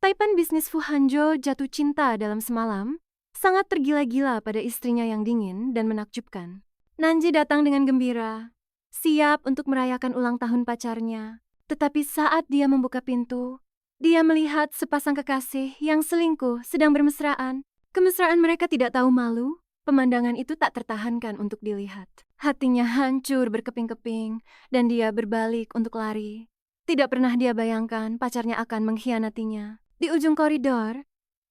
Taipan bisnis Fu Hanzhou jatuh cinta dalam semalam, sangat tergila-gila pada istrinya yang dingin dan menakjubkan. Nanji datang dengan gembira, siap untuk merayakan ulang tahun pacarnya. Tetapi saat dia membuka pintu, dia melihat sepasang kekasih yang selingkuh sedang bermesraan. Kemesraan mereka tidak tahu malu, pemandangan itu tak tertahankan untuk dilihat. Hatinya hancur berkeping-keping, dan dia berbalik untuk lari. Tidak pernah dia bayangkan pacarnya akan mengkhianatinya. Di ujung koridor,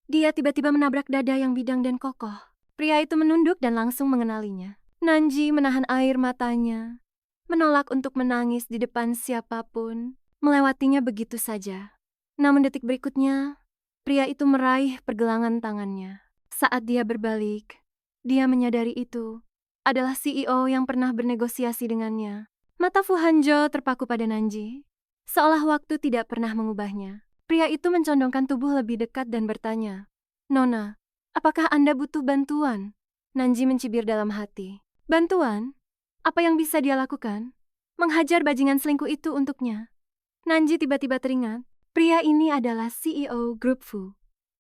dia tiba-tiba menabrak dada yang bidang dan kokoh. Pria itu menunduk dan langsung mengenalinya. Nanji menahan air matanya, menolak untuk menangis di depan siapapun, melewatinya begitu saja. Namun detik berikutnya, pria itu meraih pergelangan tangannya. Saat dia berbalik, dia menyadari itu adalah CEO yang pernah bernegosiasi dengannya. Mata Fu Hanzhou terpaku pada Nanji, seolah waktu tidak pernah mengubahnya. Pria itu mencondongkan tubuh lebih dekat dan bertanya, "Nona, apakah Anda butuh bantuan?" Nanji mencibir dalam hati. "Bantuan? Apa yang bisa dia lakukan? Menghajar bajingan selingkuh itu untuknya." Nanji tiba-tiba teringat, pria ini adalah CEO Grup Fu,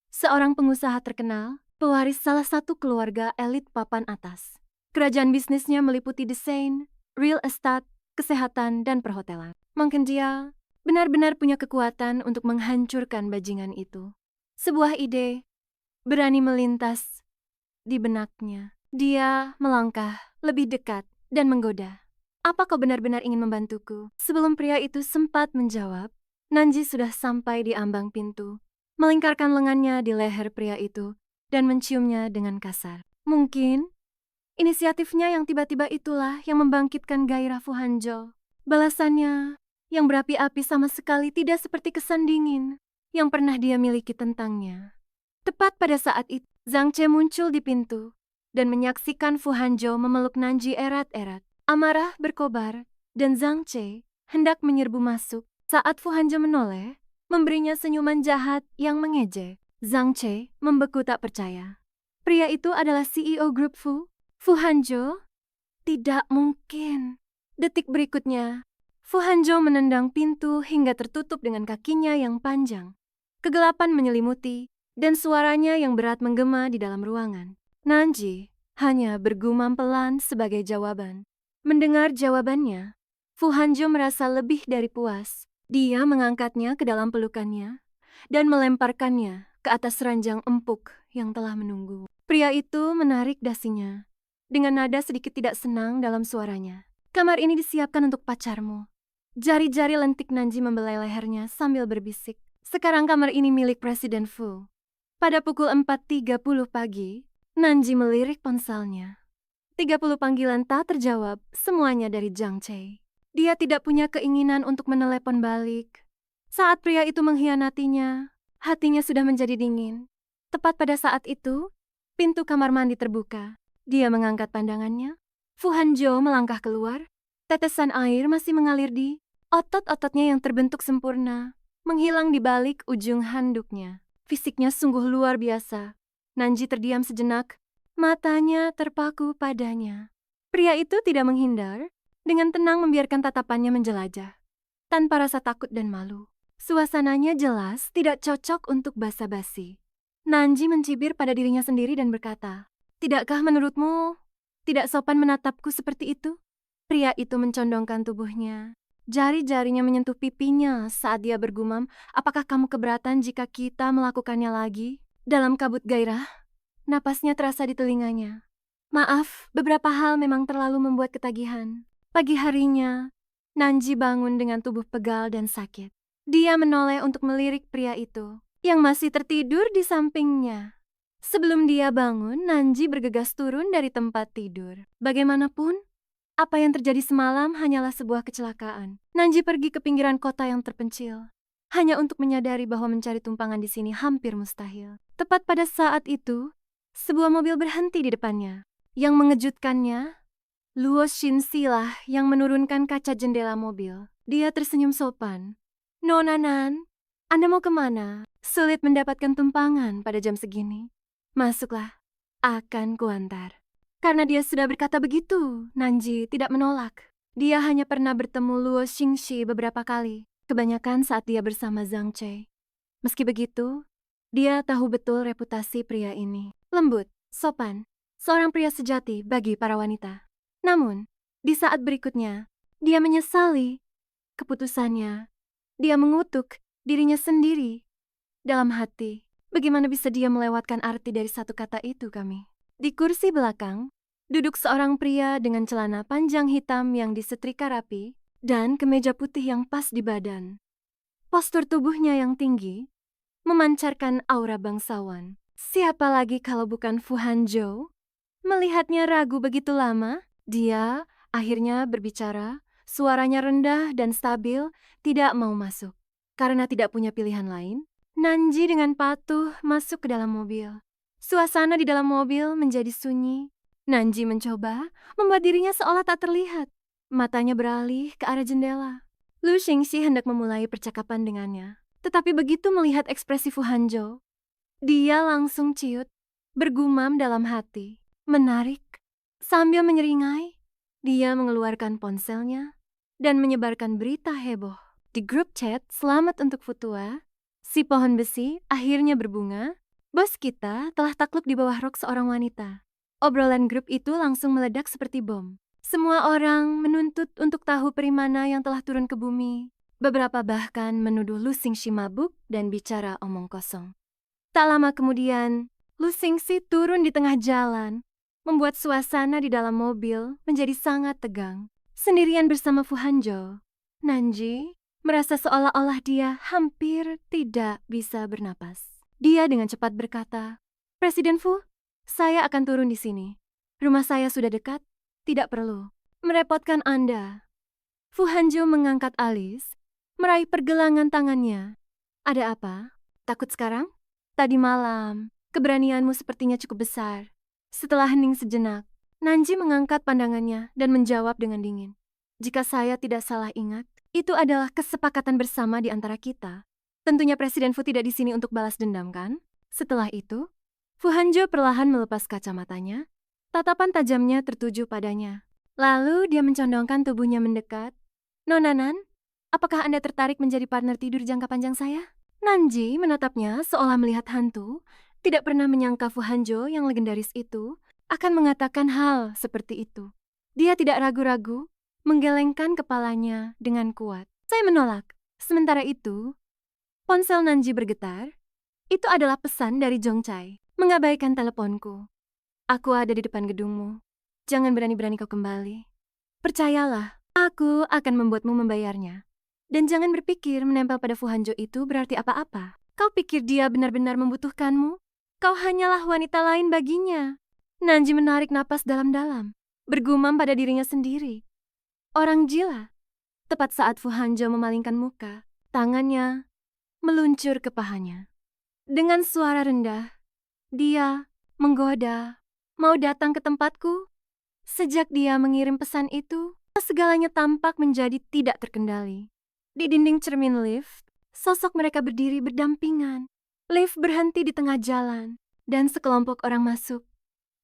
seorang pengusaha terkenal, pewaris salah satu keluarga elit papan atas. Kerajaan bisnisnya meliputi desain, real estate, kesehatan, dan perhotelan. Mungkin dia benar-benar punya kekuatan untuk menghancurkan bajingan itu. Sebuah ide berani melintas di benaknya. Dia melangkah lebih dekat dan menggoda. "Apa kau benar-benar ingin membantuku?" Sebelum pria itu sempat menjawab, Nanji sudah sampai di ambang pintu, melingkarkan lengannya di leher pria itu, dan menciumnya dengan kasar. Mungkin inisiatifnya yang tiba-tiba itulah yang membangkitkan gairah Fu Hanzhou. Balasannya yang berapi-api sama sekali tidak seperti kesan dingin yang pernah dia miliki tentangnya. Tepat pada saat itu, Zhang Ce muncul di pintu dan menyaksikan Fu Hanzhou memeluk Nanji erat-erat. Amarah berkobar, dan Zhang Ce hendak menyerbu masuk saat Fu Hanzhou menoleh, memberinya senyuman jahat yang mengejek. Zhang Ce membeku tak percaya. Pria itu adalah CEO Grup Fu? Fu Hanzhou? Tidak mungkin. Detik berikutnya, Fu Hanzhou menendang pintu hingga tertutup dengan kakinya yang panjang. Kegelapan menyelimuti, dan suaranya yang berat menggema di dalam ruangan. Nanji hanya bergumam pelan sebagai jawaban. Mendengar jawabannya, Fu Hanzhou merasa lebih dari puas. Dia mengangkatnya ke dalam pelukannya dan melemparkannya ke atas ranjang empuk yang telah menunggu. Pria itu menarik dasinya dengan nada sedikit tidak senang dalam suaranya. "Kamar ini disiapkan untuk pacarmu." Jari-jari lentik Nanji membelai lehernya sambil berbisik, "Sekarang kamar ini milik Presiden Fu." Pada pukul 4.30 pagi, Nanji melirik ponselnya. 30 panggilan tak terjawab, semuanya dari Zhang Ce. Dia tidak punya keinginan untuk menelepon balik. Saat pria itu mengkhianatinya, hatinya sudah menjadi dingin. Tepat pada saat itu, pintu kamar mandi terbuka. Dia mengangkat pandangannya. Fu Hanzhou melangkah keluar. Tetesan air masih mengalir di otot-ototnya yang terbentuk sempurna, menghilang di balik ujung handuknya. Fisiknya sungguh luar biasa. Nanji terdiam sejenak, matanya terpaku padanya. Pria itu tidak menghindar, dengan tenang membiarkan tatapannya menjelajah, tanpa rasa takut dan malu. Suasananya jelas tidak cocok untuk basa-basi. Nanji mencibir pada dirinya sendiri dan berkata, "Tidakkah menurutmu tidak sopan menatapku seperti itu?" Pria itu mencondongkan tubuhnya. Jari-jarinya menyentuh pipinya saat dia bergumam, "Apakah kamu keberatan jika kita melakukannya lagi?" Dalam kabut gairah, napasnya terasa di telinganya. "Maaf, beberapa hal memang terlalu membuat ketagihan." Pagi harinya, Nanji bangun dengan tubuh pegal dan sakit. Dia menoleh untuk melirik pria itu, yang masih tertidur di sampingnya. Sebelum dia bangun, Nanji bergegas turun dari tempat tidur. Bagaimanapun, apa yang terjadi semalam hanyalah sebuah kecelakaan. Nanji pergi ke pinggiran kota yang terpencil, hanya untuk menyadari bahwa mencari tumpangan di sini hampir mustahil. Tepat pada saat itu, sebuah mobil berhenti di depannya. Yang mengejutkannya, Luo Xinxi lah yang menurunkan kaca jendela mobil. Dia tersenyum sopan. "Nona Nan, Anda mau kemana? Sulit mendapatkan tumpangan pada jam segini. Masuklah, akan kuantar." Karena dia sudah berkata begitu, Nanji tidak menolak. Dia hanya pernah bertemu Luo Xinxi beberapa kali, kebanyakan saat dia bersama Zhang Ce. Meski begitu, dia tahu betul reputasi pria ini. Lembut, sopan, seorang pria sejati bagi para wanita. Namun, di saat berikutnya, dia menyesali keputusannya. Dia mengutuk dirinya sendiri. Dalam hati, bagaimana bisa dia melewatkan arti dari satu kata itu kami? Di kursi belakang, duduk seorang pria dengan celana panjang hitam yang disetrika rapi dan kemeja putih yang pas di badan. Postur tubuhnya yang tinggi memancarkan aura bangsawan. Siapa lagi kalau bukan Fu Hanzhou? Melihatnya ragu begitu lama, dia akhirnya berbicara, suaranya rendah dan stabil, tidak mau masuk. Karena tidak punya pilihan lain, Nanji dengan patuh masuk ke dalam mobil. Suasana di dalam mobil menjadi sunyi. Nanji mencoba membuat dirinya seolah tak terlihat. Matanya beralih ke arah jendela. Lu Xingxi hendak memulai percakapan dengannya. Tetapi begitu melihat ekspresi Fu Hanzhou, dia langsung ciut, bergumam dalam hati. Menarik. Sambil menyeringai, dia mengeluarkan ponselnya dan menyebarkan berita heboh. Di grup chat selamat untuk Futua, si pohon besi akhirnya berbunga. Bos kita telah takluk di bawah rok seorang wanita. Obrolan grup itu langsung meledak seperti bom. Semua orang menuntut untuk tahu peri mana yang telah turun ke bumi. Beberapa bahkan menuduh Lu Xingxi mabuk dan bicara omong kosong. Tak lama kemudian, Lu Xingxi turun di tengah jalan, membuat suasana di dalam mobil menjadi sangat tegang. Sendirian bersama Fu Hanzhou, Nanji merasa seolah-olah dia hampir tidak bisa bernapas. Dia dengan cepat berkata, "Presiden Fu, saya akan turun di sini. Rumah saya sudah dekat. Tidak perlu merepotkan Anda." Fu Hanzhou mengangkat alis, meraih pergelangan tangannya. "Ada apa? Takut sekarang? Tadi malam, keberanianmu sepertinya cukup besar." Setelah hening sejenak, Nanji mengangkat pandangannya dan menjawab dengan dingin. "Jika saya tidak salah ingat, itu adalah kesepakatan bersama di antara kita. Tentunya Presiden Fu tidak di sini untuk balas dendam, kan?" Setelah itu, Fu Hanzhou perlahan melepas kacamatanya. Tatapan tajamnya tertuju padanya. Lalu dia mencondongkan tubuhnya mendekat. "Nona Nan, apakah Anda tertarik menjadi partner tidur jangka panjang saya?" Nanji menatapnya seolah melihat hantu. Tidak pernah menyangka Fu Hanzhou yang legendaris itu akan mengatakan hal seperti itu. Dia tidak ragu-ragu, menggelengkan kepalanya dengan kuat. "Saya menolak." Sementara itu, ponsel Nanji bergetar. Itu adalah pesan dari Zhong Chai. "Mengabaikan teleponku. Aku ada di depan gedungmu. Jangan berani-berani kau kembali. Percayalah, aku akan membuatmu membayarnya. Dan jangan berpikir menempel pada Fu Hanzhou itu berarti apa-apa. Kau pikir dia benar-benar membutuhkanmu? Kau hanyalah wanita lain baginya." Nanji menarik napas dalam-dalam, bergumam pada dirinya sendiri. Orang gila. Tepat saat Fu Hanzhou memalingkan muka, tangannya meluncur ke pahanya. Dengan suara rendah, dia menggoda, "Mau datang ke tempatku?" Sejak dia mengirim pesan itu, segalanya tampak menjadi tidak terkendali. Di dinding cermin lift, sosok mereka berdiri berdampingan. Lift berhenti di tengah jalan, dan sekelompok orang masuk.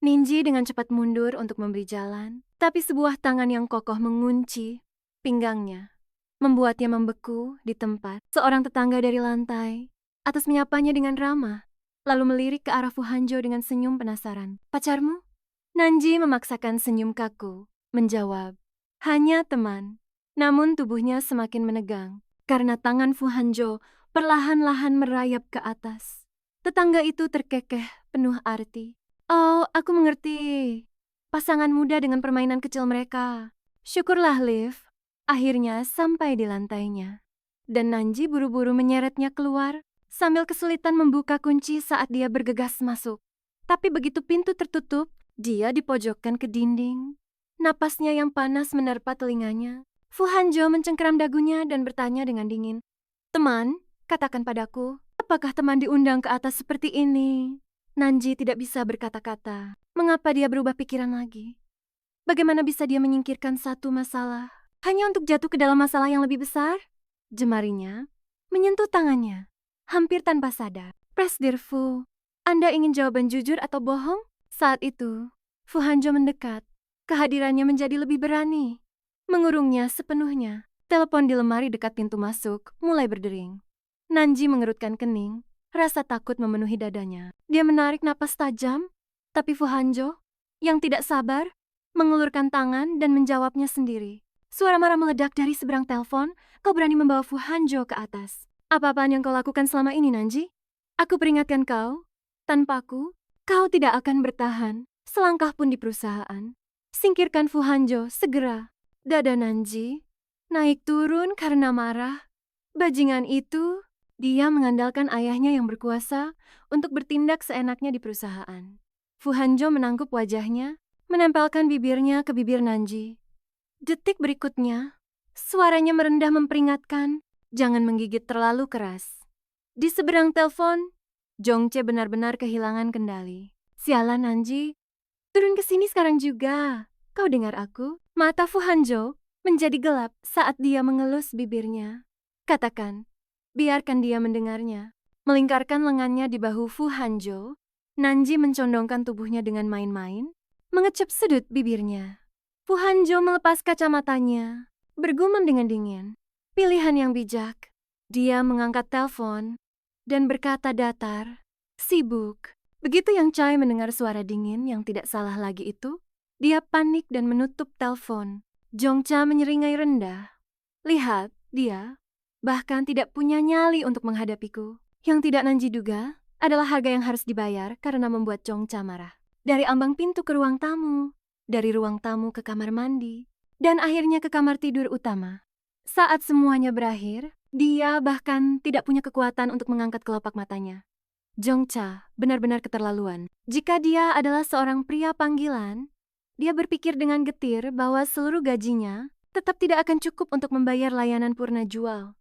Ninji dengan cepat mundur untuk memberi jalan, tapi sebuah tangan yang kokoh mengunci pinggangnya, membuatnya membeku di tempat. Seorang tetangga dari lantai atas menyapanya dengan ramah, lalu melirik ke arah Fu Hanzhou dengan senyum penasaran. "Pacarmu?" Nanji memaksakan senyum kaku, menjawab, "Hanya teman." Namun tubuhnya semakin menegang, karena tangan Fu Hanzhou perlahan-lahan merayap ke atas. Tetangga itu terkekeh penuh arti. "Oh, aku mengerti. Pasangan muda dengan permainan kecil mereka." Syukurlah Liv, akhirnya sampai di lantainya. Dan Nanji buru-buru menyeretnya keluar, sambil kesulitan membuka kunci saat dia bergegas masuk. Tapi begitu pintu tertutup, dia dipojokkan ke dinding. Napasnya yang panas menerpa telinganya. Fu Hanzhou mencengkeram dagunya dan bertanya dengan dingin, "Teman, katakan padaku, apakah teman diundang ke atas seperti ini?" Nanji tidak bisa berkata-kata. Mengapa dia berubah pikiran lagi? Bagaimana bisa dia menyingkirkan satu masalah hanya untuk jatuh ke dalam masalah yang lebih besar? Jemarinya menyentuh tangannya, hampir tanpa sadar. "Presdir Fu, Anda ingin jawaban jujur atau bohong?" Saat itu, Fu Hanzhou mendekat. Kehadirannya menjadi lebih berani. Mengurungnya sepenuhnya. Telepon di lemari dekat pintu masuk mulai berdering. Nanji mengerutkan kening, rasa takut memenuhi dadanya. Dia menarik napas tajam, tapi Fu Hanjo, yang tidak sabar, mengulurkan tangan dan menjawabnya sendiri. Suara marah meledak dari seberang telepon, kau berani membawa Fu Hanjo ke atas. Apa-apaan yang kau lakukan selama ini, Nanji? Aku peringatkan kau, tanpaku, kau tidak akan bertahan, selangkah pun di perusahaan. Singkirkan Fu Hanjo, segera. Dada Nanji naik turun karena marah. Bajingan itu, dia mengandalkan ayahnya yang berkuasa untuk bertindak seenaknya di perusahaan. Fu Hanjo menangkup wajahnya, menempelkan bibirnya ke bibir Nanji. Detik berikutnya, suaranya merendah memperingatkan, jangan menggigit terlalu keras. Di seberang telepon, Jongche benar-benar kehilangan kendali. Sialan Nanji, turun ke sini sekarang juga. Kau dengar aku? Mata Fu Hanjo menjadi gelap saat dia mengelus bibirnya. Katakan, biarkan dia mendengarnya. Melingkarkan lengannya di bahu Fu Hanjo, Nanji mencondongkan tubuhnya dengan main-main, mengecup sudut bibirnya. Fu Hanjo melepas kacamatanya, bergumam dengan dingin. Pilihan yang bijak. Dia mengangkat telepon dan berkata datar, sibuk. Begitu Yang Chai mendengar suara dingin yang tidak salah lagi itu, dia panik dan menutup telepon. Jongcha menyeringai rendah. Lihat, dia bahkan tidak punya nyali untuk menghadapiku. Yang tidak Nanji duga adalah harga yang harus dibayar karena membuat Jongcha marah. Dari ambang pintu ke ruang tamu, dari ruang tamu ke kamar mandi, dan akhirnya ke kamar tidur utama. Saat semuanya berakhir, dia bahkan tidak punya kekuatan untuk mengangkat kelopak matanya. Jongcha benar-benar keterlaluan. Jika dia adalah seorang pria panggilan, dia berpikir dengan getir bahwa seluruh gajinya tetap tidak akan cukup untuk membayar layanan purna jual.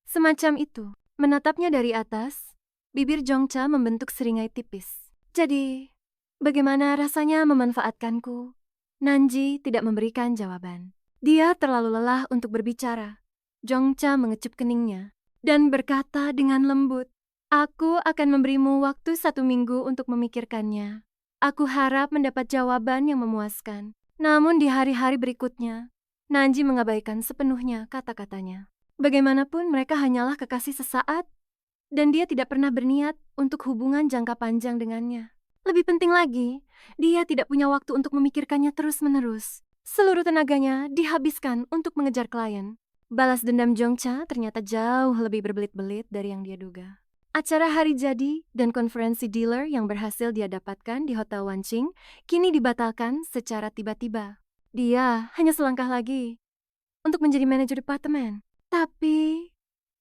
Semacam itu, menatapnya dari atas, bibir Jongcha membentuk seringai tipis. Jadi, bagaimana rasanya memanfaatkanku? Nanji tidak memberikan jawaban. Dia terlalu lelah untuk berbicara. Jongcha mengecup keningnya dan berkata dengan lembut, aku akan memberimu waktu 1 minggu untuk memikirkannya. Aku harap mendapat jawaban yang memuaskan. Namun di hari-hari berikutnya, Nanji mengabaikan sepenuhnya kata-katanya. Bagaimanapun mereka hanyalah kekasih sesaat, dan dia tidak pernah berniat untuk hubungan jangka panjang dengannya. Lebih penting lagi, dia tidak punya waktu untuk memikirkannya terus-menerus. Seluruh tenaganya dihabiskan untuk mengejar klien. Balas dendam Jongcha ternyata jauh lebih berbelit-belit dari yang dia duga. Acara hari jadi dan konferensi dealer yang berhasil dia dapatkan di Hotel Wanqing kini dibatalkan secara tiba-tiba. Dia hanya selangkah lagi untuk menjadi manajer departemen. Tapi,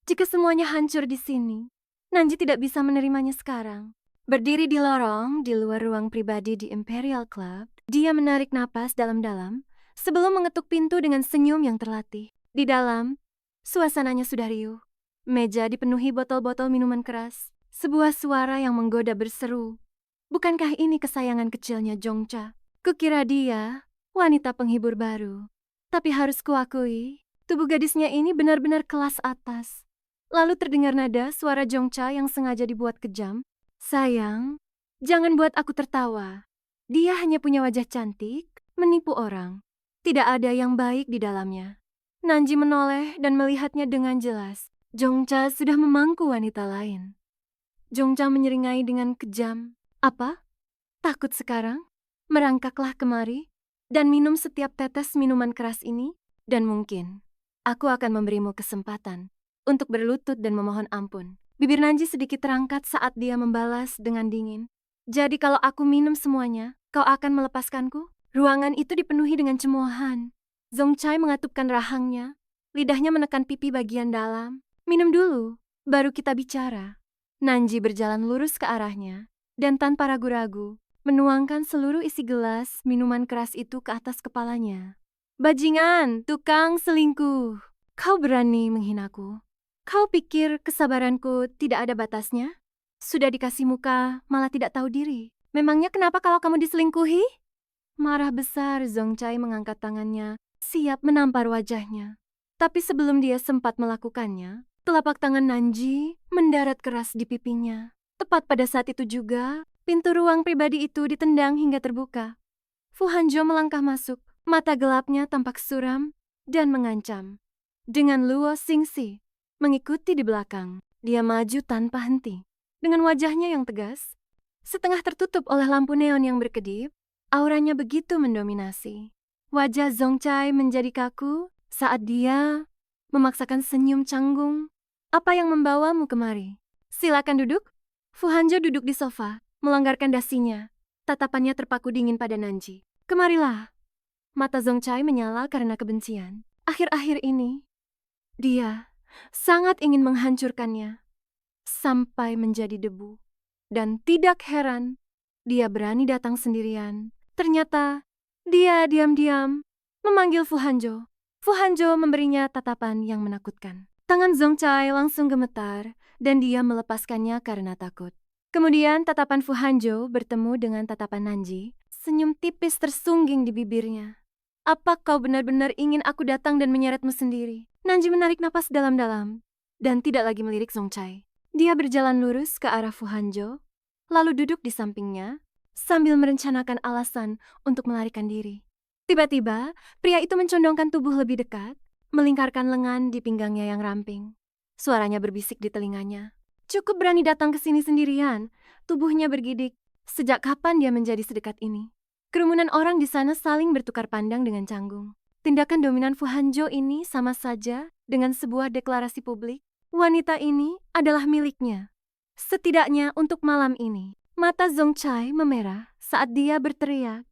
jika semuanya hancur di sini, Nanji tidak bisa menerimanya sekarang. Berdiri di lorong di luar ruang pribadi di Imperial Club, dia menarik napas dalam-dalam sebelum mengetuk pintu dengan senyum yang terlatih. Di dalam, suasananya sudah riuh. Meja dipenuhi botol-botol minuman keras. Sebuah suara yang menggoda berseru, bukankah ini kesayangan kecilnya Jongcha? Kukira dia wanita penghibur baru. Tapi harus kuakui, tubuh gadisnya ini benar-benar kelas atas. Lalu terdengar nada suara Jongcha yang sengaja dibuat kejam. Sayang, jangan buat aku tertawa. Dia hanya punya wajah cantik, menipu orang. Tidak ada yang baik di dalamnya. Nanji menoleh dan melihatnya dengan jelas. Jongcha sudah memangku wanita lain. Jongcha menyeringai dengan kejam. Apa? Takut sekarang? Merangkaklah kemari dan minum setiap tetes minuman keras ini, dan mungkin aku akan memberimu kesempatan untuk berlutut dan memohon ampun. Bibir Nanji sedikit terangkat saat dia membalas dengan dingin. Jadi kalau aku minum semuanya, kau akan melepaskanku? Ruangan itu dipenuhi dengan cemoohan. Zongchai mengatupkan rahangnya, lidahnya menekan pipi bagian dalam. Minum dulu, baru kita bicara. Nanji berjalan lurus ke arahnya, dan tanpa ragu-ragu, menuangkan seluruh isi gelas minuman keras itu ke atas kepalanya. Bajingan, tukang selingkuh, kau berani menghinaku. Kau pikir kesabaranku tidak ada batasnya? Sudah dikasih muka, malah tidak tahu diri. Memangnya kenapa kalau kamu diselingkuhi? Marah besar, Zongchai mengangkat tangannya, siap menampar wajahnya. Tapi sebelum dia sempat melakukannya, telapak tangan Nanji mendarat keras di pipinya. Tepat pada saat itu juga, pintu ruang pribadi itu ditendang hingga terbuka. Fu Hanjo melangkah masuk, mata gelapnya tampak suram dan mengancam. Dengan Luo Xingxi mengikuti di belakang. Dia maju tanpa henti. Dengan wajahnya yang tegas, setengah tertutup oleh lampu neon yang berkedip, auranya begitu mendominasi. Wajah Zongchai menjadi kaku saat dia memaksakan senyum canggung. Apa yang membawamu kemari? Silakan duduk. Fu Hanjo duduk di sofa, melonggarkan dasinya. Tatapannya terpaku dingin pada Nanji. Kemarilah. Mata Zongchai menyala karena kebencian. Akhir-akhir ini, dia sangat ingin menghancurkannya sampai menjadi debu. Dan tidak heran, dia berani datang sendirian. Ternyata, dia diam-diam memanggil Fu Hanjo. Fu Hanjo memberinya tatapan yang menakutkan. Tangan Zongchai langsung gemetar dan dia melepaskannya karena takut. Kemudian tatapan Fu Hanjo bertemu dengan tatapan Nanji. Senyum tipis tersungging di bibirnya. Apa kau benar-benar ingin aku datang dan menyeretmu sendiri? Nanji menarik napas dalam-dalam dan tidak lagi melirik Zongchai. Dia berjalan lurus ke arah Fu Hanjo, lalu duduk di sampingnya sambil merencanakan alasan untuk melarikan diri. Tiba-tiba, pria itu mencondongkan tubuh lebih dekat, melingkarkan lengan di pinggangnya yang ramping. Suaranya berbisik di telinganya. Cukup berani datang ke sini sendirian, tubuhnya bergidik. Sejak kapan dia menjadi sedekat ini? Kerumunan orang di sana saling bertukar pandang dengan canggung. Tindakan dominan Fu Hanjo ini sama saja dengan sebuah deklarasi publik. Wanita ini adalah miliknya. Setidaknya untuk malam ini. Mata Zongchai memerah saat dia berteriak,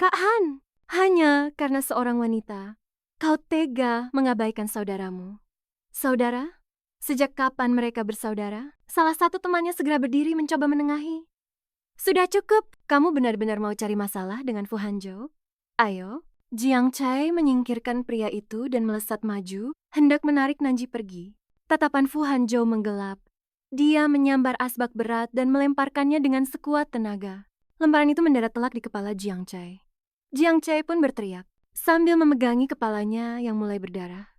"Kak Han, hanya karena seorang wanita, kau tega mengabaikan saudaramu." Saudara? Sejak kapan mereka bersaudara? Salah satu temannya segera berdiri mencoba menengahi. Sudah cukup, kamu benar-benar mau cari masalah dengan Fu Hanjo? Ayo. Jiang Chai menyingkirkan pria itu dan melesat maju, hendak menarik Nanji pergi. Tatapan Fu Hanjo menggelap. Dia menyambar asbak berat dan melemparkannya dengan sekuat tenaga. Lemparan itu mendarat telak di kepala Jiang Chai. Jiang Chai pun berteriak, sambil memegangi kepalanya yang mulai berdarah.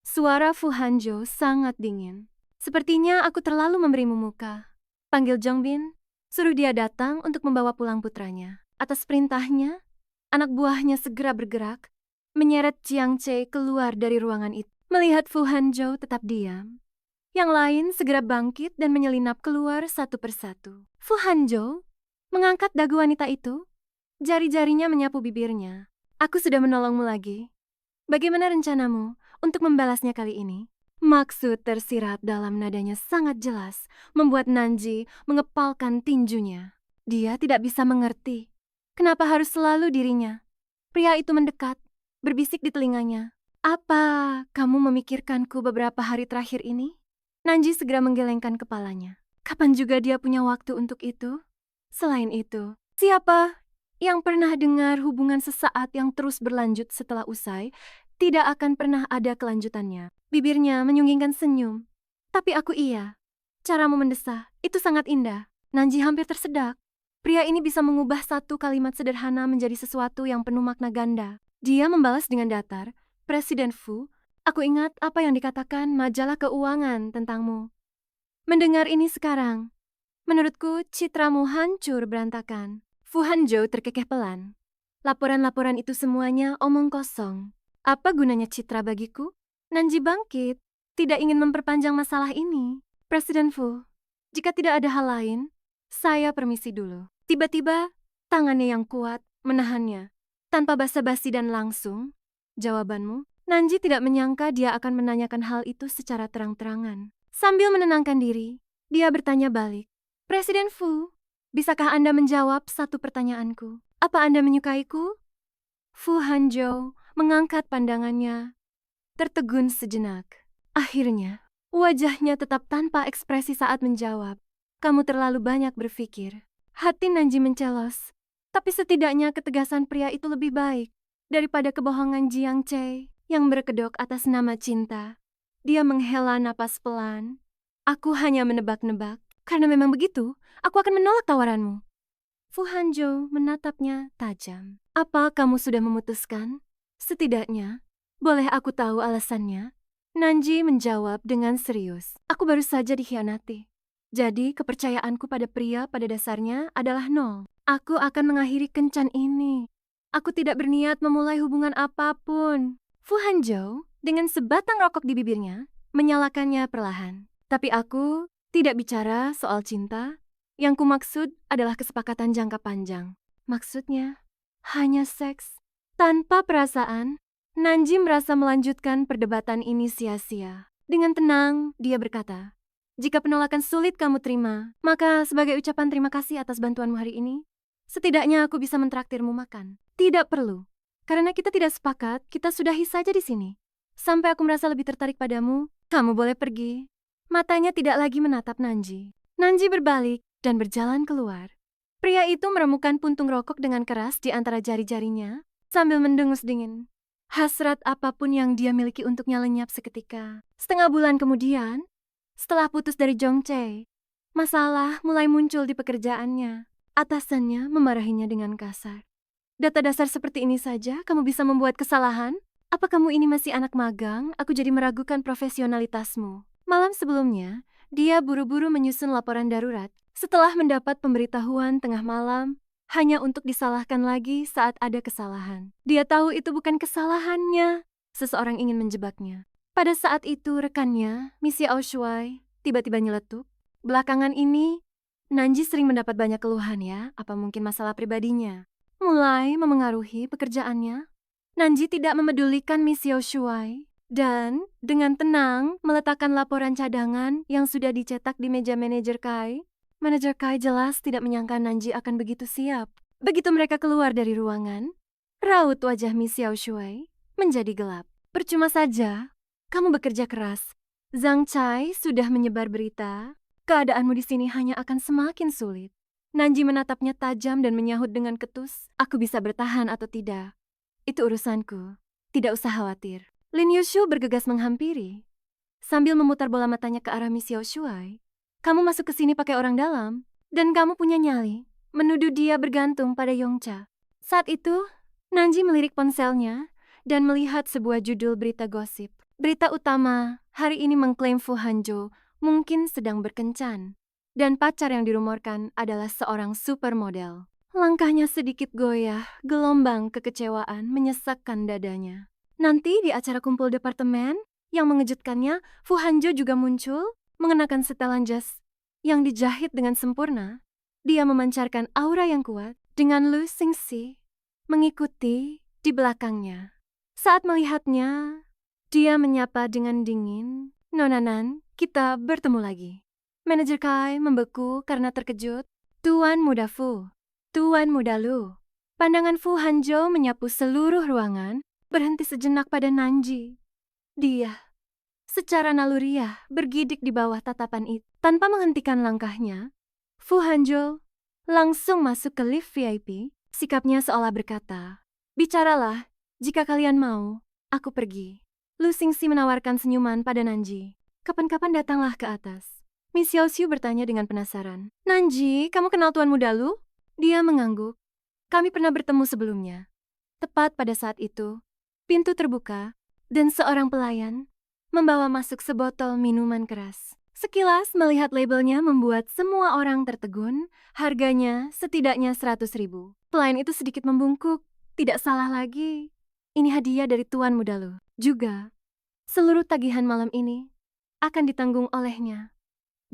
Suara Fu Hanjo sangat dingin. Sepertinya aku terlalu memberimu muka. Panggil Jong Bin. Suruh dia datang untuk membawa pulang putranya. Atas perintahnya, anak buahnya segera bergerak, menyeret Jiang Chai keluar dari ruangan itu. Melihat Fu Hanjo tetap diam, yang lain segera bangkit dan menyelinap keluar satu persatu. Fu Hanjo mengangkat dagu wanita itu, jari-jarinya menyapu bibirnya. Aku sudah menolongmu lagi. Bagaimana rencanamu untuk membalasnya kali ini? Maksud tersirat dalam nadanya sangat jelas, membuat Nanji mengepalkan tinjunya. Dia tidak bisa mengerti. Kenapa harus selalu dirinya? Pria itu mendekat, berbisik di telinganya. Apa kamu memikirkanku beberapa hari terakhir ini? Nanji segera menggelengkan kepalanya. Kapan juga dia punya waktu untuk itu? Selain itu, siapa yang pernah dengar hubungan sesaat yang terus berlanjut setelah usai, tidak akan pernah ada kelanjutannya? Bibirnya menyunggingkan senyum. Tapi aku iya. Caramu mendesah, itu sangat indah. Nanji hampir tersedak. Pria ini bisa mengubah satu kalimat sederhana menjadi sesuatu yang penuh makna ganda. Dia membalas dengan datar, Presiden Fu, aku ingat apa yang dikatakan majalah keuangan tentangmu. Mendengar ini sekarang, menurutku citramu hancur berantakan. Fu Hanjo terkekeh pelan. Laporan-laporan itu semuanya omong kosong. Apa gunanya citra bagiku? Nanji bangkit, tidak ingin memperpanjang masalah ini. Presiden Fu, jika tidak ada hal lain, saya permisi dulu. Tiba-tiba, tangannya yang kuat menahannya. Tanpa basa-basi dan langsung, jawabanmu? Nanji tidak menyangka dia akan menanyakan hal itu secara terang-terangan. Sambil menenangkan diri, dia bertanya balik. Presiden Fu, bisakah Anda menjawab satu pertanyaanku? Apa Anda menyukaiku? Fu Hanjo mengangkat pandangannya, tertegun sejenak. Akhirnya, wajahnya tetap tanpa ekspresi saat menjawab. Kamu terlalu banyak berpikir. Hati Nanji mencelos, tapi setidaknya ketegasan pria itu lebih baik daripada kebohongan Jiang Chai yang berkedok atas nama cinta. Dia menghela napas pelan. Aku hanya menebak-nebak. Karena memang begitu, aku akan menolak tawaranmu. Fu Hanjo menatapnya tajam. Apa kamu sudah memutuskan? Setidaknya, boleh aku tahu alasannya? Nanji menjawab dengan serius. Aku baru saja dikhianati. Jadi kepercayaanku pada pria pada dasarnya adalah nol. Aku akan mengakhiri kencan ini. Aku tidak berniat memulai hubungan apapun. Fu Hanjo dengan sebatang rokok di bibirnya menyalakannya perlahan. Tapi aku tidak bicara soal cinta. Yang kumaksud adalah kesepakatan jangka panjang. Maksudnya, hanya seks. Tanpa perasaan, Nanji merasa melanjutkan perdebatan ini sia-sia. Dengan tenang, dia berkata, "Jika penolakan sulit kamu terima, maka sebagai ucapan terima kasih atas bantuanmu hari ini, setidaknya aku bisa mentraktirmu makan." Tidak perlu. Karena kita tidak sepakat, kita sudahi saja di sini. Sampai aku merasa lebih tertarik padamu, kamu boleh pergi. Matanya tidak lagi menatap Nanji. Nanji berbalik dan berjalan keluar. Pria itu meremukkan puntung rokok dengan keras di antara jari-jarinya, sambil mendengus dingin. Hasrat apapun yang dia miliki untuknya lenyap seketika. Setengah bulan kemudian, setelah putus dari Jong Chae, masalah mulai muncul di pekerjaannya. Atasannya memarahinya dengan kasar. "Data dasar seperti ini saja kamu bisa membuat kesalahan? Apa kamu ini masih anak magang? Aku jadi meragukan profesionalitasmu." Malam sebelumnya, dia buru-buru menyusun laporan darurat setelah mendapat pemberitahuan tengah malam hanya untuk disalahkan lagi saat ada kesalahan. Dia tahu itu bukan kesalahannya. Seseorang ingin menjebaknya. Pada saat itu rekannya, Miss Yao Shuai, tiba-tiba nyeletuk. Belakangan ini, Nanji sering mendapat banyak keluhan ya, apa mungkin masalah pribadinya. Mulai memengaruhi pekerjaannya. Nanji tidak memedulikan Miss Yao Shuai dan dengan tenang meletakkan laporan cadangan yang sudah dicetak di meja manajer Kai. Manajer Kai jelas tidak menyangka Nanji akan begitu siap. Begitu mereka keluar dari ruangan, raut wajah Miss Yao Shuai menjadi gelap. "Percuma saja, kamu bekerja keras. Zhang Chai sudah menyebar berita. Keadaanmu di sini hanya akan semakin sulit." Nanji menatapnya tajam dan menyahut dengan ketus, "Aku bisa bertahan atau tidak. Itu urusanku. Tidak usah khawatir." Lin Yushu bergegas menghampiri. Sambil memutar bola matanya ke arah Miss Yao Shuai, "Kamu masuk ke sini pakai orang dalam, dan kamu punya nyali." Menuduh dia bergantung pada Yongcha. Saat itu, Nanji melirik ponselnya dan melihat sebuah judul berita gosip. Berita utama hari ini mengklaim Fu Hanjo mungkin sedang berkencan, dan pacar yang dirumorkan adalah seorang supermodel. Langkahnya sedikit goyah, gelombang kekecewaan menyesakkan dadanya. Nanti di acara kumpul departemen, yang mengejutkannya, Fu Hanjo juga muncul, mengenakan setelan jas yang dijahit dengan sempurna. Dia memancarkan aura yang kuat dengan Lu Xingxi mengikuti di belakangnya. Saat melihatnya, dia menyapa dengan dingin, "Nona Nan, kita bertemu lagi." Manajer Kai membeku karena terkejut. "Tuan Muda Fu, Tuan Muda Lu." Pandangan Fu Hanjo menyapu seluruh ruangan, berhenti sejenak pada Nanji. Dia secara naluriah bergidik di bawah tatapan itu. Tanpa menghentikan langkahnya, Fu Hanjo langsung masuk ke lift VIP. Sikapnya seolah berkata, "Bicaralah, jika kalian mau, aku pergi." Lu Xingxi menawarkan senyuman pada Nanji. "Kapan-kapan datanglah ke atas." Miss Yao Xiu bertanya dengan penasaran, "Nanji, kamu kenal Tuan Muda Lu?" Dia mengangguk. "Kami pernah bertemu sebelumnya." Tepat pada saat itu, pintu terbuka, dan seorang pelayan membawa masuk sebotol minuman keras. Sekilas melihat labelnya membuat semua orang tertegun, harganya setidaknya 100.000. Pelayan itu sedikit membungkuk, tidak salah lagi. Ini hadiah dari Tuan Muda Lu. Juga, seluruh tagihan malam ini akan ditanggung olehnya.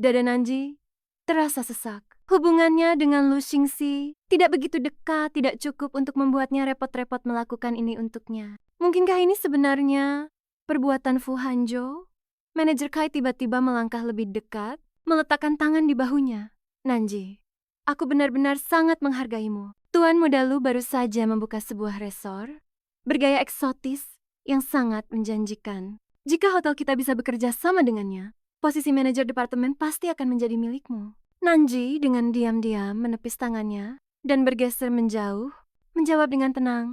Dada Nanji terasa sesak. Hubungannya dengan Lu Xingxi tidak begitu dekat, tidak cukup untuk membuatnya repot-repot melakukan ini untuknya. Mungkinkah ini sebenarnya perbuatan Fu Hanjo? Manajer Kai tiba-tiba melangkah lebih dekat, meletakkan tangan di bahunya. "Nanji, aku benar-benar sangat menghargaimu. Tuan Muda Lu baru saja membuka sebuah resor bergaya eksotis yang sangat menjanjikan. Jika hotel kita bisa bekerja sama dengannya, posisi manajer departemen pasti akan menjadi milikmu." Nanji dengan diam-diam menepis tangannya dan bergeser menjauh, menjawab dengan tenang,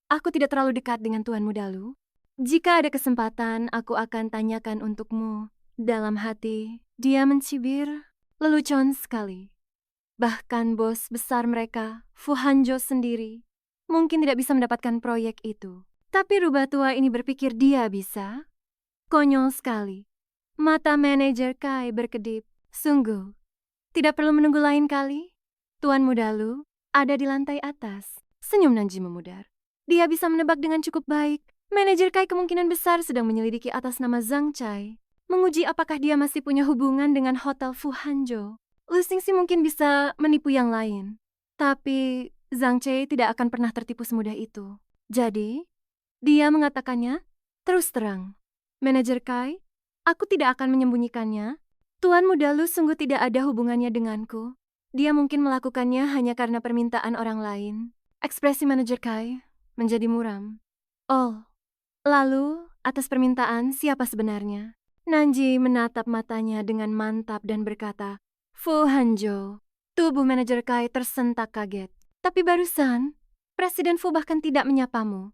"Aku tidak terlalu dekat dengan Tuan Muda Lu. Jika ada kesempatan, aku akan tanyakan untukmu." Dalam hati, dia mencibir, lelucon sekali. Bahkan bos besar mereka, Fu Hanjo sendiri, mungkin tidak bisa mendapatkan proyek itu. Tapi rubah tua ini berpikir dia bisa. Konyol sekali. Mata manajer Kai berkedip. Sungguh, tidak perlu menunggu lain kali. Tuan Muda Lu ada di lantai atas. Senyum Nanji memudar. Dia bisa menebak dengan cukup baik. Manajer Kai kemungkinan besar sedang menyelidiki atas nama Zhang Chai. menguji apakah dia masih punya hubungan dengan Hotel Fu Hanzhou. Lu Xingxi mungkin bisa menipu yang lain, tapi Zhang Chei tidak akan pernah tertipu semudah itu. Jadi, dia mengatakannya terus terang. Manajer Kai, aku tidak akan menyembunyikannya. Tuan muda Lu sungguh tidak ada hubungannya denganku. Dia mungkin melakukannya hanya karena permintaan orang lain. Ekspresi manajer Kai menjadi muram. Oh, lalu atas permintaan siapa sebenarnya? Nanji menatap matanya dengan mantap dan berkata, Fu Hanzhou. Tubuh manajer Kai tersentak kaget. Tapi barusan, Presiden Fu bahkan tidak menyapamu.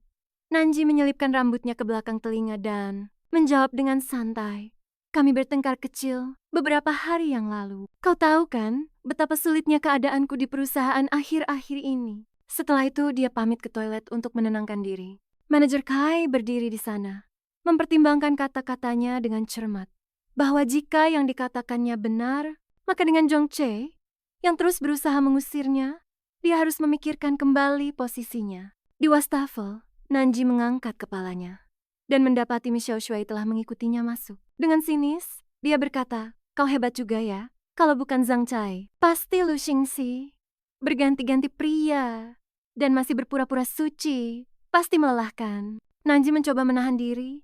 Nanji menyelipkan rambutnya ke belakang telinga dan menjawab dengan santai. Kami bertengkar kecil beberapa hari yang lalu. Kau tahu kan betapa sulitnya keadaanku di perusahaan akhir-akhir ini. Setelah itu dia pamit ke toilet untuk menenangkan diri. Manajer Kai berdiri di sana, mempertimbangkan kata-katanya dengan cermat. Bahwa jika yang dikatakannya benar, maka dengan Zhang Chei yang terus berusaha mengusirnya, dia harus memikirkan kembali posisinya. Di wastafel, Nanji mengangkat kepalanya dan mendapati Miss Xiao Shui telah mengikutinya masuk. Dengan sinis, dia berkata, kau hebat juga ya. Kalau bukan Zhang Chai, pasti Lu Xingxi berganti-ganti pria dan masih berpura-pura suci. Pasti melelahkan. Nanji mencoba menahan diri,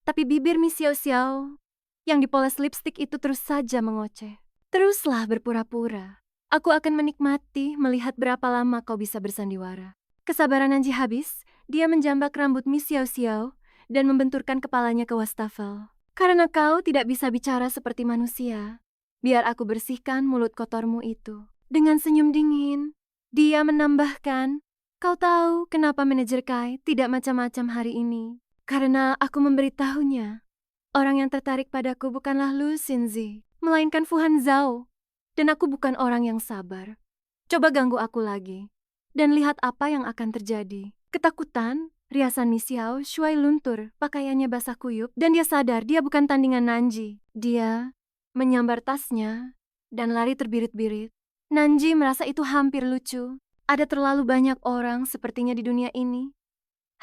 tapi bibir Miss Xiao Xiao yang dipoles lipstik itu terus saja mengoceh. Teruslah berpura-pura. Aku akan menikmati melihat berapa lama kau bisa bersandiwara. Kesabaran Nanji habis, dia menjambak rambut Miss Xiao Xiao dan membenturkan kepalanya ke wastafel. Karena kau tidak bisa bicara seperti manusia, biar aku bersihkan mulut kotormu itu. Dengan senyum dingin, dia menambahkan, kau tahu kenapa manajer Kai tidak macam-macam hari ini? Karena aku memberitahunya. Orang yang tertarik padaku bukanlah Lu Xinzi, melainkan Fu Hanzhou. Dan aku bukan orang yang sabar. Coba ganggu aku lagi, dan lihat apa yang akan terjadi. Ketakutan, riasan Miss Xiao Shui luntur, pakaiannya basah kuyup, dan dia sadar dia bukan tandingan Nanji. Dia menyambar tasnya dan lari terbirit-birit. Nanji merasa itu hampir lucu. Ada terlalu banyak orang sepertinya di dunia ini.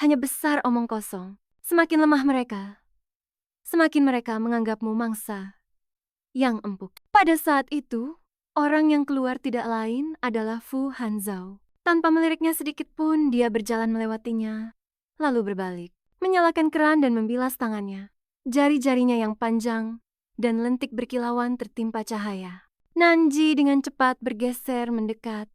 Hanya besar omong kosong. Semakin lemah mereka, semakin mereka menganggapmu mangsa yang empuk. Pada saat itu, orang yang keluar tidak lain adalah Fu Hanzhou. Tanpa meliriknya sedikit pun, dia berjalan melewatinya, lalu berbalik, menyalakan keran dan membilas tangannya. Jari-jarinya yang panjang dan lentik berkilauan tertimpa cahaya. Nanji dengan cepat bergeser mendekat,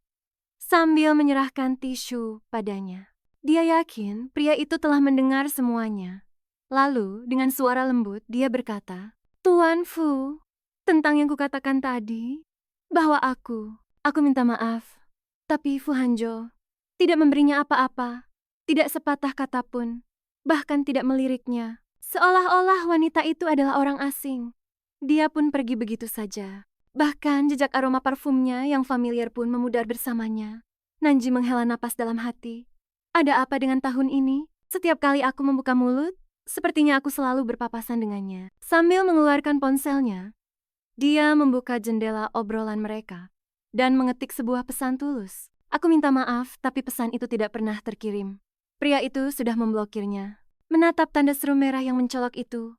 sambil menyerahkan tisu padanya. Dia yakin pria itu telah mendengar semuanya. Lalu, dengan suara lembut, dia berkata, Tuan Fu, tentang yang kukatakan tadi, bahwa aku minta maaf. Tapi Fu Hanzhou tidak memberinya apa-apa, tidak sepatah kata pun, bahkan tidak meliriknya. Seolah-olah wanita itu adalah orang asing. Dia pun pergi begitu saja. Bahkan jejak aroma parfumnya yang familiar pun memudar bersamanya. Nanji menghela napas dalam hati. Ada apa dengan tahun ini? Setiap kali aku membuka mulut, sepertinya aku selalu berpapasan dengannya. Sambil mengeluarkan ponselnya, dia membuka jendela obrolan mereka dan mengetik sebuah pesan tulus. Aku minta maaf, tapi pesan itu tidak pernah terkirim. Pria itu sudah memblokirnya. Menatap tanda seru merah yang mencolok itu,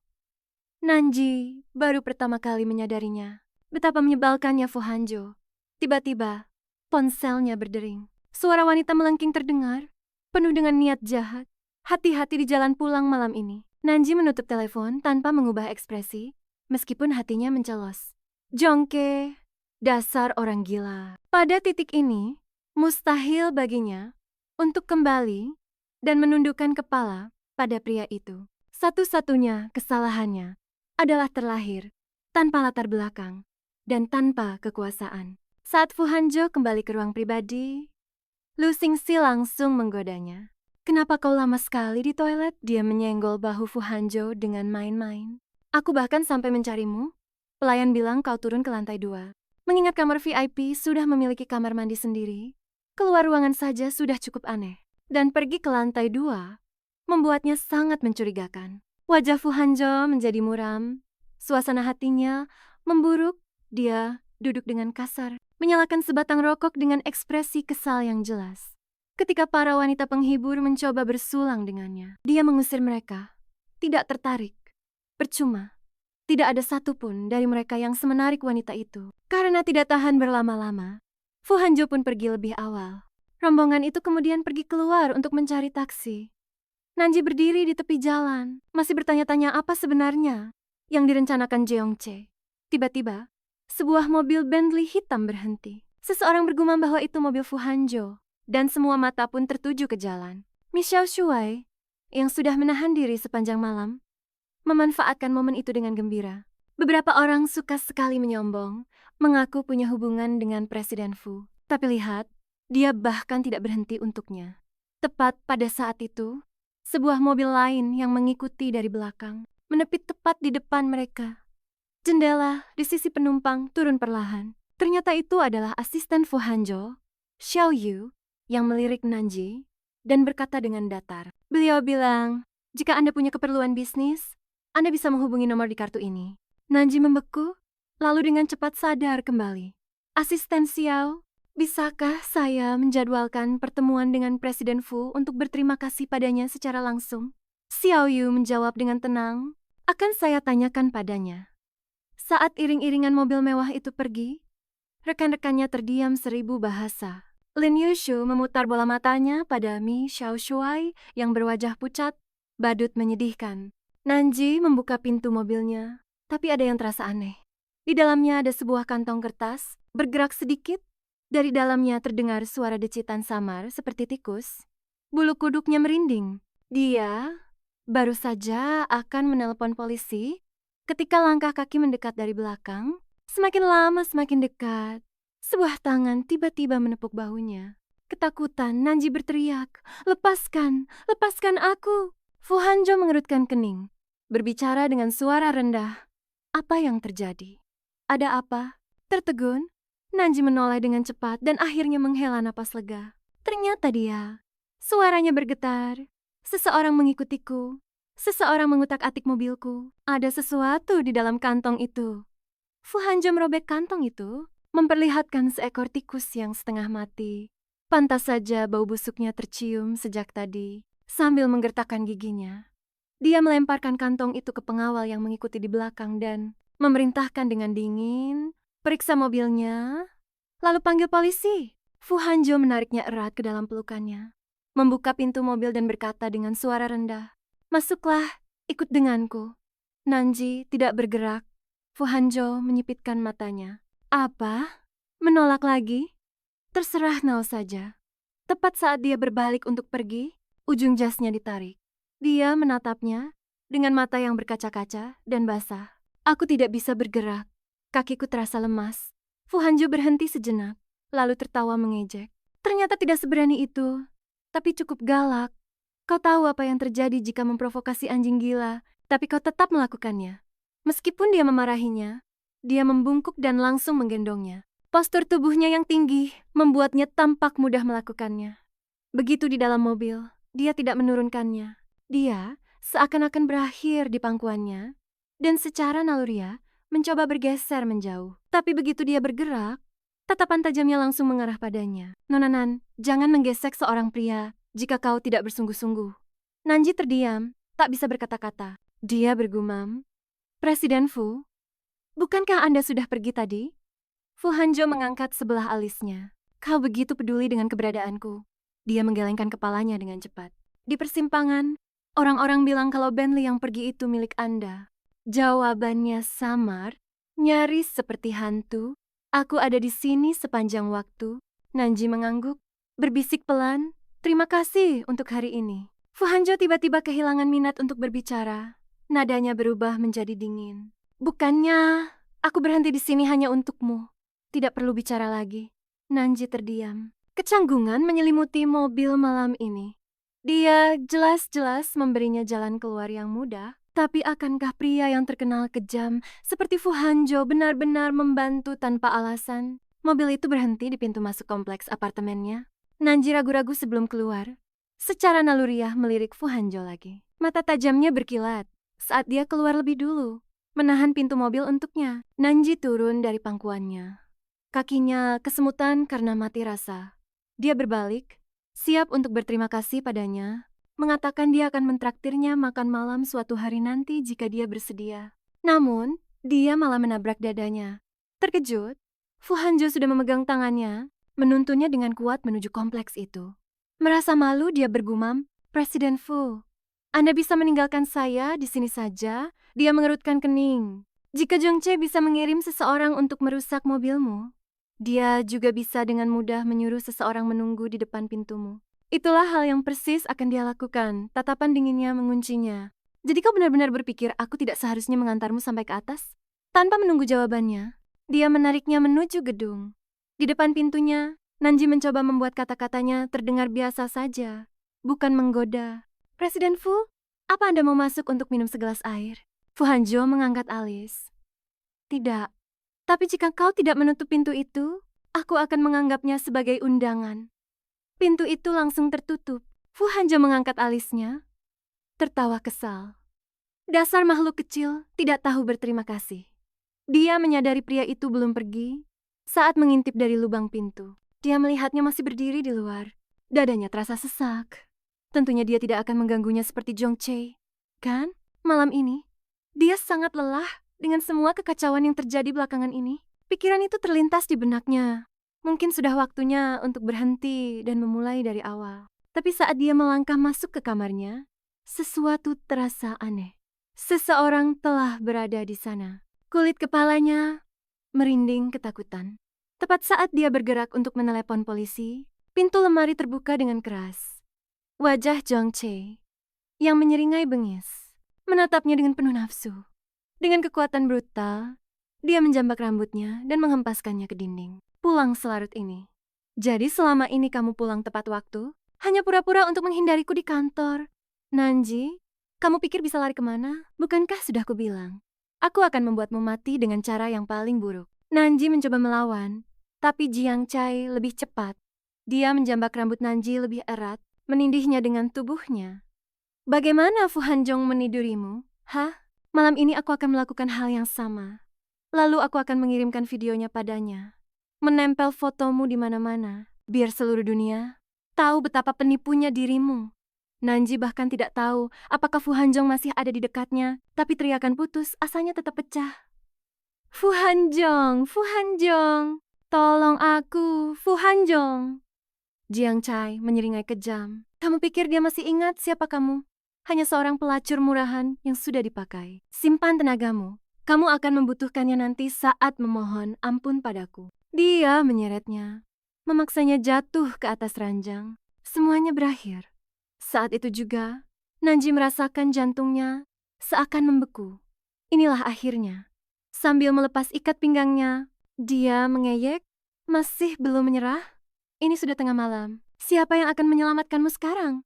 Nanji baru pertama kali menyadarinya. Betapa menyebalkannya Fu Hanzhou. Tiba-tiba, ponselnya berdering. Suara wanita melengking terdengar, penuh dengan niat jahat. Hati-hati di jalan pulang malam ini. Nanji menutup telepon tanpa mengubah ekspresi, meskipun hatinya mencelos. Jongke, dasar orang gila. Pada titik ini, mustahil baginya untuk kembali dan menundukkan kepala pada pria itu. Satu-satunya kesalahannya adalah terlahir tanpa latar belakang dan tanpa kekuasaan. Saat Fu Hanzhou kembali ke ruang pribadi, Lu Xingxi langsung menggodanya. Kenapa kau lama sekali di toilet? Dia menyenggol bahu Fu Hanzhou dengan main-main. Aku bahkan sampai mencarimu. Pelayan bilang kau turun ke lantai 2. Mengingat kamar VIP sudah memiliki kamar mandi sendiri, keluar ruangan saja sudah cukup aneh. Dan pergi ke lantai 2 membuatnya sangat mencurigakan. Wajah Fu Hanzhou menjadi muram. Suasana hatinya memburuk. Dia duduk dengan kasar, menyalakan sebatang rokok dengan ekspresi kesal yang jelas. Ketika para wanita penghibur mencoba bersulang dengannya, dia mengusir mereka. Tidak tertarik. Percuma. Tidak ada satupun dari mereka yang semenarik wanita itu. Karena tidak tahan berlama-lama, Fu Hanjo pun pergi lebih awal. Rombongan itu kemudian pergi keluar untuk mencari taksi. Nanji berdiri di tepi jalan, masih bertanya-tanya apa sebenarnya yang direncanakan Jeongche. Tiba-tiba, sebuah mobil Bentley hitam berhenti. Seseorang bergumam bahwa itu mobil Fu Hanjo, dan semua mata pun tertuju ke jalan. Michelle Shuai, yang sudah menahan diri sepanjang malam, memanfaatkan momen itu dengan gembira. Beberapa orang suka sekali menyombong, mengaku punya hubungan dengan Presiden Fu. Tapi lihat, dia bahkan tidak berhenti untuknya. Tepat pada saat itu, sebuah mobil lain yang mengikuti dari belakang menepit tepat di depan mereka. Jendela di sisi penumpang turun perlahan. Ternyata itu adalah asisten Fu Hanjo, Xiao Yu, yang melirik Nanji dan berkata dengan datar. Beliau bilang, jika Anda punya keperluan bisnis, Anda bisa menghubungi nomor di kartu ini. Nanji membeku, lalu dengan cepat sadar kembali. Asisten Xiao, bisakah saya menjadwalkan pertemuan dengan Presiden Fu untuk berterima kasih padanya secara langsung? Xiao Yu menjawab dengan tenang, akan saya tanyakan padanya. Saat iring-iringan mobil mewah itu pergi, rekan-rekannya terdiam 1000 bahasa. Lin Yushu memutar bola matanya pada Mi Xiaoshuai yang berwajah pucat, badut menyedihkan. Nanji membuka pintu mobilnya, tapi ada yang terasa aneh. Di dalamnya ada sebuah kantong kertas, bergerak sedikit. Dari dalamnya terdengar suara decitan samar seperti tikus. Bulu kuduknya merinding. Dia baru saja akan menelpon polisi ketika langkah kaki mendekat dari belakang. Semakin lama semakin dekat. Sebuah tangan tiba-tiba menepuk bahunya. Ketakutan, Nanji berteriak, "Lepaskan, lepaskan aku!" Fu Hanjo mengerutkan kening, berbicara dengan suara rendah. Apa yang terjadi? Ada apa? Tertegun, Nanji menoleh dengan cepat dan akhirnya menghela napas lega. Ternyata dia. Suaranya bergetar. Seseorang mengikutiku. Seseorang mengutak-atik mobilku. Ada sesuatu di dalam kantong itu. Fu Hanjo merobek kantong itu, memperlihatkan seekor tikus yang setengah mati. Pantas saja bau busuknya tercium sejak tadi. Sambil menggertakkan giginya, dia melemparkan kantong itu ke pengawal yang mengikuti di belakang dan memerintahkan dengan dingin, periksa mobilnya, lalu panggil polisi. Fu Hanjo menariknya erat ke dalam pelukannya, membuka pintu mobil dan berkata dengan suara rendah, "Masuklah, ikut denganku." Nanji tidak bergerak. Fu Hanjo menyipitkan matanya. Apa? Menolak lagi? Terserah Nao saja. Tepat saat dia berbalik untuk pergi, ujung jasnya ditarik. Dia menatapnya dengan mata yang berkaca-kaca dan basah. Aku tidak bisa bergerak. Kakiku terasa lemas. Fu Hanjo berhenti sejenak, lalu tertawa mengejek. Ternyata tidak seberani itu, tapi cukup galak. Kau tahu apa yang terjadi jika memprovokasi anjing gila, tapi kau tetap melakukannya. Meskipun dia memarahinya, dia membungkuk dan langsung menggendongnya. Postur tubuhnya yang tinggi membuatnya tampak mudah melakukannya. Begitu di dalam mobil, dia tidak menurunkannya. Dia seakan-akan berakhir di pangkuannya dan secara naluriah mencoba bergeser menjauh. Tapi begitu dia bergerak, tatapan tajamnya langsung mengarah padanya. Nonanan, jangan menggesek seorang pria jika kau tidak bersungguh-sungguh. Nanji terdiam, tak bisa berkata-kata. Dia bergumam, Presiden Fu, bukankah Anda sudah pergi tadi? Fu Hanjo mengangkat sebelah alisnya. Kau begitu peduli dengan keberadaanku. Dia menggelengkan kepalanya dengan cepat. Di persimpangan, orang-orang bilang kalau Bentley yang pergi itu milik Anda. Jawabannya samar, nyaris seperti hantu. Aku ada di sini sepanjang waktu. Nanji mengangguk, berbisik pelan, terima kasih untuk hari ini. Fu Hanjo tiba-tiba kehilangan minat untuk berbicara. Nadanya berubah menjadi dingin. Bukannya aku berhenti di sini hanya untukmu. Tidak perlu bicara lagi. Nanji terdiam. Kecanggungan menyelimuti mobil malam ini. Dia jelas-jelas memberinya jalan keluar yang mudah. Tapi akankah pria yang terkenal kejam seperti Fu Hanjo benar-benar membantu tanpa alasan? Mobil itu berhenti di pintu masuk kompleks apartemennya. Nanji ragu-ragu sebelum keluar. Secara naluriah melirik Fu Hanjo lagi. Mata tajamnya berkilat saat dia keluar lebih dulu, menahan pintu mobil untuknya. Nanji turun dari pangkuannya. Kakinya kesemutan karena mati rasa. Dia berbalik, siap untuk berterima kasih padanya, mengatakan dia akan mentraktirnya makan malam suatu hari nanti jika dia bersedia. Namun, dia malah menabrak dadanya. Terkejut, Fu Hanjo sudah memegang tangannya, menuntunnya dengan kuat menuju kompleks itu. Merasa malu, dia bergumam, "Presiden Fu, Anda bisa meninggalkan saya di sini saja?" Dia mengerutkan kening. Jika Jongche bisa mengirim seseorang untuk merusak mobilmu, dia juga bisa dengan mudah menyuruh seseorang menunggu di depan pintumu. Itulah hal yang persis akan dia lakukan. Tatapan dinginnya menguncinya. "Jadi kau benar-benar berpikir aku tidak seharusnya mengantarmu sampai ke atas?" Tanpa menunggu jawabannya, dia menariknya menuju gedung. Di depan pintunya, Nanji mencoba membuat kata-katanya terdengar biasa saja, bukan menggoda. "Presiden Fu, apa Anda mau masuk untuk minum segelas air?" Fu Hanjo mengangkat alis. "Tidak. Tapi jika kau tidak menutup pintu itu, aku akan menganggapnya sebagai undangan." Pintu itu langsung tertutup. Fu Hanjo mengangkat alisnya, tertawa kesal. Dasar makhluk kecil, tidak tahu berterima kasih. Dia menyadari pria itu belum pergi saat mengintip dari lubang pintu. Dia melihatnya masih berdiri di luar. Dadanya terasa sesak. Tentunya dia tidak akan mengganggunya seperti Jongche. Kan? Malam ini, dia sangat lelah dengan semua kekacauan yang terjadi belakangan ini. Pikiran itu terlintas di benaknya. Mungkin sudah waktunya untuk berhenti dan memulai dari awal. Tapi saat dia melangkah masuk ke kamarnya, sesuatu terasa aneh. Seseorang telah berada di sana. Kulit kepalanya merinding ketakutan. Tepat saat dia bergerak untuk menelepon polisi, pintu lemari terbuka dengan keras. Wajah Jongche yang menyeringai bengis menatapnya dengan penuh nafsu. Dengan kekuatan brutal, dia menjambak rambutnya dan menghempaskannya ke dinding. "Pulang selarut ini. Jadi selama ini kamu pulang tepat waktu? Hanya pura-pura untuk menghindariku di kantor. Nanji, kamu pikir bisa lari kemana? Bukankah sudah kubilang? Aku akan membuatmu mati dengan cara yang paling buruk." Nanji mencoba melawan, tapi Jiang Chai lebih cepat. Dia menjambak rambut Nanji lebih erat, menindihnya dengan tubuhnya. "Bagaimana Fu Hanjong menidurimu? Hah? Malam ini aku akan melakukan hal yang sama. Lalu aku akan mengirimkan videonya padanya. Menempel fotomu di mana-mana, biar seluruh dunia tahu betapa penipunya dirimu." Nanji bahkan tidak tahu apakah Fu Hanjong masih ada di dekatnya, tapi teriakan putus asanya tetap pecah. "Fu Hanjong, Fu Hanjong, tolong aku, Fu Hanjong." Jiang Chai menyeringai kejam. "Kamu pikir dia masih ingat siapa kamu? Hanya seorang pelacur murahan yang sudah dipakai. Simpan tenagamu. Kamu akan membutuhkannya nanti saat memohon ampun padaku." Dia menyeretnya, memaksanya jatuh ke atas ranjang. Semuanya berakhir. Saat itu juga, Nanji merasakan jantungnya seakan membeku. Inilah akhirnya. Sambil melepas ikat pinggangnya, dia mengeyek, "Masih belum menyerah? Ini sudah tengah malam. Siapa yang akan menyelamatkanmu sekarang?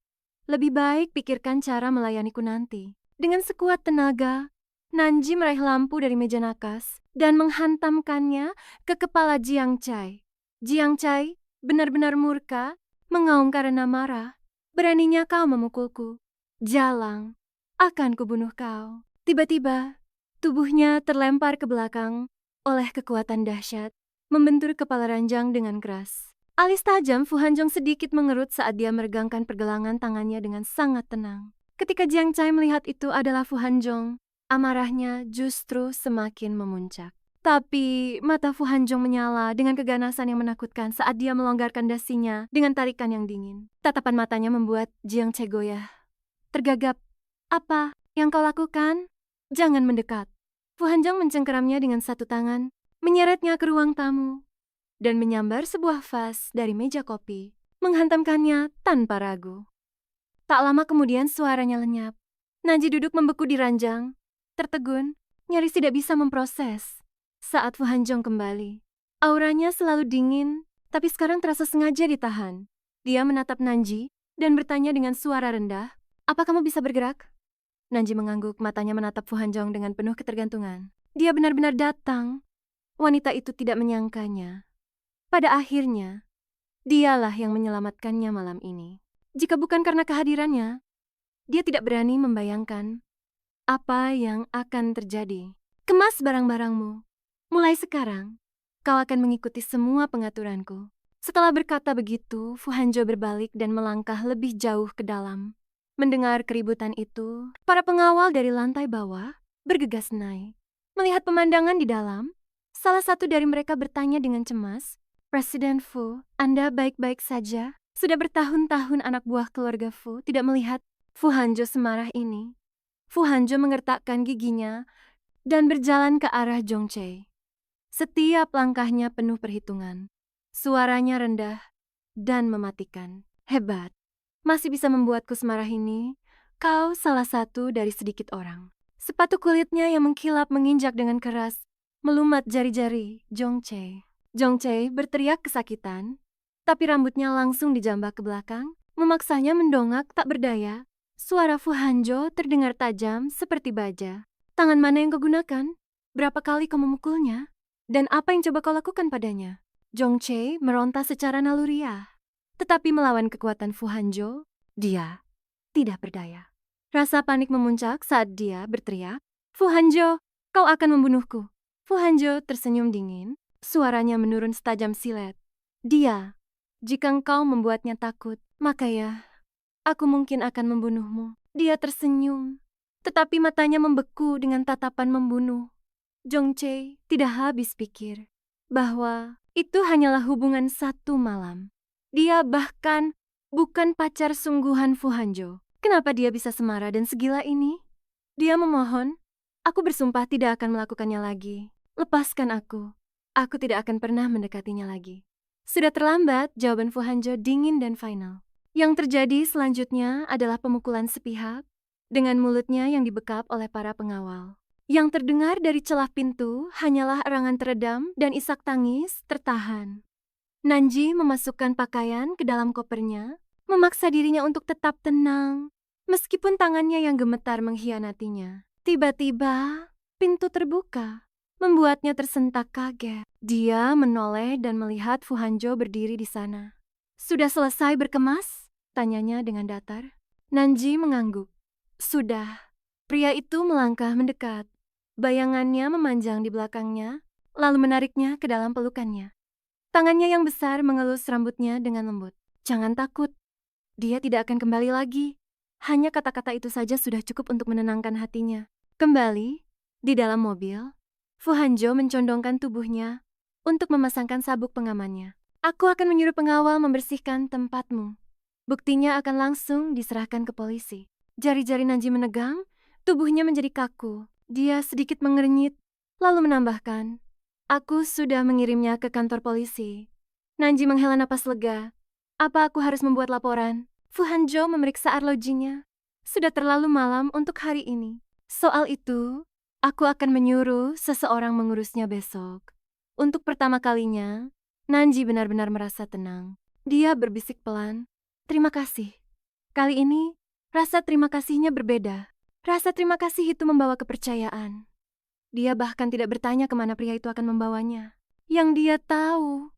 Lebih baik pikirkan cara melayaniku nanti." Dengan sekuat tenaga, Nanji meraih lampu dari meja nakas dan menghantamkannya ke kepala Jiang Chai. Jiang Chai benar-benar murka, mengaum karena marah. "Beraninya kau memukulku? Jalang, akan kubunuh kau." Tiba-tiba, tubuhnya terlempar ke belakang oleh kekuatan dahsyat, membentur kepala ranjang dengan keras. Alis tajam Fu Hanjong sedikit mengerut saat dia meregangkan pergelangan tangannya dengan sangat tenang. Ketika Jiang Chai melihat itu adalah Fu Hanjong, amarahnya justru semakin memuncak. Tapi mata Fu Hanjong menyala dengan keganasan yang menakutkan saat dia melonggarkan dasinya dengan tarikan yang dingin. Tatapan matanya membuat Jiang Chai goyah. Tergagap. "Apa yang kau lakukan? Jangan mendekat." Fu Hanjong mencengkeramnya dengan satu tangan, menyeretnya ke ruang tamu, dan menyambar sebuah vas dari meja kopi, menghantamkannya tanpa ragu. Tak lama kemudian suaranya lenyap. Nanji duduk membeku di ranjang, tertegun, nyaris tidak bisa memproses. Saat Fu Hanjong kembali, auranya selalu dingin, tapi sekarang terasa sengaja ditahan. Dia menatap Nanji dan bertanya dengan suara rendah, "Apa kamu bisa bergerak?" Nanji mengangguk, matanya menatap Fu Hanjong dengan penuh ketergantungan. Dia benar-benar datang. Wanita itu tidak menyangkanya. Pada akhirnya, dialah yang menyelamatkannya malam ini. Jika bukan karena kehadirannya, dia tidak berani membayangkan apa yang akan terjadi. "Kemas barang-barangmu. Mulai sekarang, kau akan mengikuti semua pengaturanku." Setelah berkata begitu, Fu Hanjo berbalik dan melangkah lebih jauh ke dalam. Mendengar keributan itu, para pengawal dari lantai bawah bergegas naik. Melihat pemandangan di dalam, salah satu dari mereka bertanya dengan cemas, "Presiden Fu, Anda baik-baik saja? Sudah bertahun-tahun anak buah keluarga Fu tidak melihat Fu Hanjo semarah ini." Fu Hanjo mengertakkan giginya dan berjalan ke arah Zhongchei. Setiap langkahnya penuh perhitungan. Suaranya rendah dan mematikan. "Hebat, masih bisa membuatku semarah ini. Kau salah satu dari sedikit orang." Sepatu kulitnya yang mengkilap menginjak dengan keras, melumat jari-jari Zhongchei. Zhongchei berteriak kesakitan, tapi rambutnya langsung dijambak ke belakang, memaksanya mendongak tak berdaya. Suara Fu Hanjo terdengar tajam seperti baja. "Tangan mana yang kau gunakan? Berapa kali kau memukulnya? Dan apa yang coba kau lakukan padanya?" Zhongchei meronta secara naluriah. Tetapi melawan kekuatan Fu Hanjo, dia tidak berdaya. Rasa panik memuncak saat dia berteriak, "Fu Hanjo, kau akan membunuhku." Fu Hanjo tersenyum dingin, suaranya menurun setajam silet. "Dia, jika engkau membuatnya takut, maka ya, aku mungkin akan membunuhmu." Dia tersenyum, tetapi matanya membeku dengan tatapan membunuh. Zhongchei tidak habis pikir bahwa itu hanyalah hubungan satu malam. Dia bahkan bukan pacar sungguhan Fu Hanjo. Kenapa dia bisa semarah dan segila ini? Dia memohon, "Aku bersumpah tidak akan melakukannya lagi. Lepaskan aku. Aku tidak akan pernah mendekatinya lagi." Sudah terlambat, jawaban Fu Hanjo dingin dan final. Yang terjadi selanjutnya adalah pemukulan sepihak dengan mulutnya yang dibekap oleh para pengawal. Yang terdengar dari celah pintu hanyalah erangan teredam dan isak tangis tertahan. Nanji memasukkan pakaian ke dalam kopernya, memaksa dirinya untuk tetap tenang, meskipun tangannya yang gemetar mengkhianatinya. Tiba-tiba, pintu terbuka, membuatnya tersentak kaget. Dia menoleh dan melihat Fu Hanjo berdiri di sana. "Sudah selesai berkemas?" tanyanya dengan datar. Nanji mengangguk. "Sudah." Pria itu melangkah mendekat. Bayangannya memanjang di belakangnya, lalu menariknya ke dalam pelukannya. Tangannya yang besar mengelus rambutnya dengan lembut. "Jangan takut, dia tidak akan kembali lagi." Hanya kata-kata itu saja sudah cukup untuk menenangkan hatinya. Kembali, di dalam mobil, Fu Hanjo mencondongkan tubuhnya untuk memasangkan sabuk pengamannya. "Aku akan menyuruh pengawal membersihkan tempatmu. Buktinya akan langsung diserahkan ke polisi." Jari-jari Nanji menegang, tubuhnya menjadi kaku. Dia sedikit mengernyit, lalu menambahkan, "Aku sudah mengirimnya ke kantor polisi." Nanji menghela napas lega. "Apa aku harus membuat laporan?" Fu Hanjo memeriksa arlojinya. "Sudah terlalu malam untuk hari ini. Soal itu, aku akan menyuruh seseorang mengurusnya besok." Untuk pertama kalinya, Nanji benar-benar merasa tenang. Dia berbisik pelan, "Terima kasih." Kali ini, rasa terima kasihnya berbeda. Rasa terima kasih itu membawa kepercayaan. Dia bahkan tidak bertanya kemana pria itu akan membawanya. Yang dia tahu,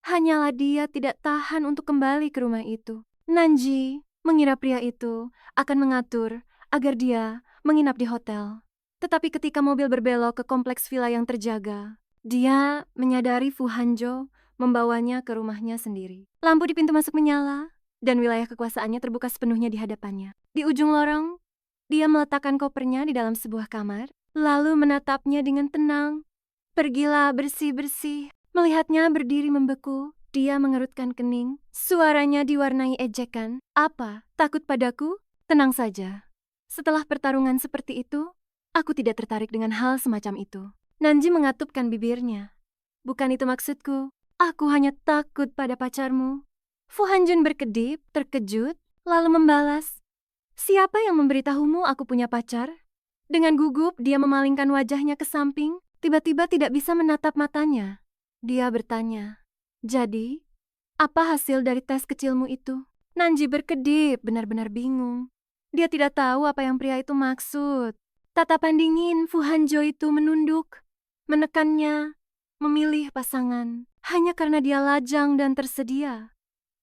hanyalah dia tidak tahan untuk kembali ke rumah itu. Nanji mengira pria itu akan mengatur agar dia menginap di hotel. Tetapi ketika mobil berbelok ke kompleks villa yang terjaga, dia menyadari Fu Hanjo membawanya ke rumahnya sendiri. Lampu di pintu masuk menyala, dan wilayah kekuasaannya terbuka sepenuhnya di hadapannya. Di ujung lorong, dia meletakkan kopernya di dalam sebuah kamar, lalu menatapnya dengan tenang. "Pergilah bersih-bersih." Melihatnya berdiri membeku, dia mengerutkan kening. Suaranya diwarnai ejekan. "Apa? Takut padaku? Tenang saja. Setelah pertarungan seperti itu, aku tidak tertarik dengan hal semacam itu." Nanji mengatupkan bibirnya. "Bukan itu maksudku. Aku hanya takut pada pacarmu." Fu Hanjun berkedip, terkejut, lalu membalas, "Siapa yang memberitahumu aku punya pacar?" Dengan gugup, dia memalingkan wajahnya ke samping, tiba-tiba tidak bisa menatap matanya. Dia bertanya, "Jadi, apa hasil dari tes kecilmu itu?" Nanji berkedip, benar-benar bingung. Dia tidak tahu apa yang pria itu maksud. Tatapan dingin Fu Hanjo itu menunduk, menekannya, memilih pasangan, hanya karena dia lajang dan tersedia,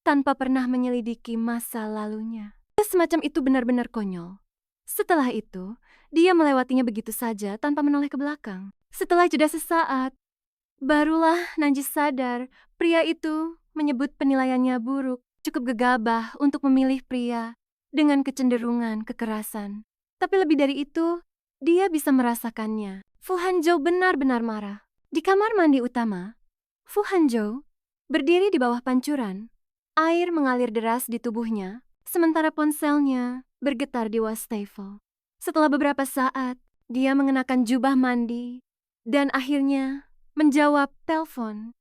tanpa pernah menyelidiki masa lalunya. Semacam itu benar-benar konyol. Setelah itu, dia melewatinya begitu saja tanpa menoleh ke belakang. Setelah jeda sesaat, barulah Nanji sadar pria itu menyebut penilaiannya buruk, cukup gegabah untuk memilih pria dengan kecenderungan kekerasan. Tapi lebih dari itu, dia bisa merasakannya. Fu Hanzhou benar-benar marah. Di kamar mandi utama, Fu Hanzhou berdiri di bawah pancuran. Air mengalir deras di tubuhnya, sementara ponselnya bergetar di wastafel. Setelah beberapa saat, dia mengenakan jubah mandi dan akhirnya menjawab telepon.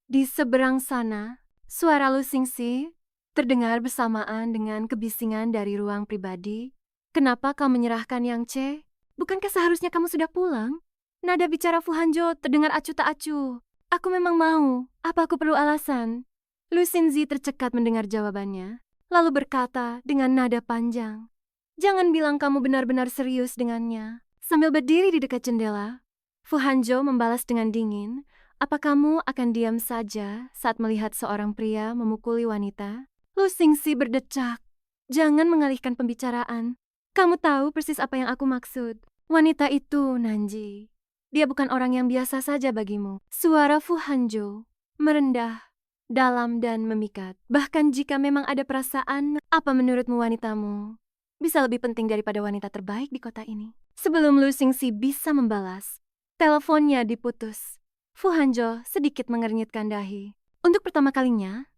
Di seberang sana, suara Lu Xingxi terdengar bersamaan dengan kebisingan dari ruang pribadi. Kenapa kau menyerahkan Yang Ce? Bukankah seharusnya kamu sudah pulang? Nada bicara Fu Hanzhou terdengar acuh tak acuh. Aku memang mau. Apa aku perlu alasan? Lu Xingxi tercekat mendengar jawabannya, lalu berkata dengan nada panjang. Jangan bilang kamu benar-benar serius dengannya. Sambil berdiri di dekat jendela, Fu Hanzhou membalas dengan dingin, apa kamu akan diam saja saat melihat seorang pria memukuli wanita? Lu Xingxi berdecak. Jangan mengalihkan pembicaraan. Kamu tahu persis apa yang aku maksud. Wanita itu, Nanji. Dia bukan orang yang biasa saja bagimu. Suara Fu Hanzhou merendah, dalam dan memikat. Bahkan jika memang ada perasaan, apa menurutmu wanitamu bisa lebih penting daripada wanita terbaik di kota ini? Sebelum Lu Xingxi bisa membalas, teleponnya diputus. Fu Hanzhou sedikit mengernyitkan dahi. Untuk pertama kalinya,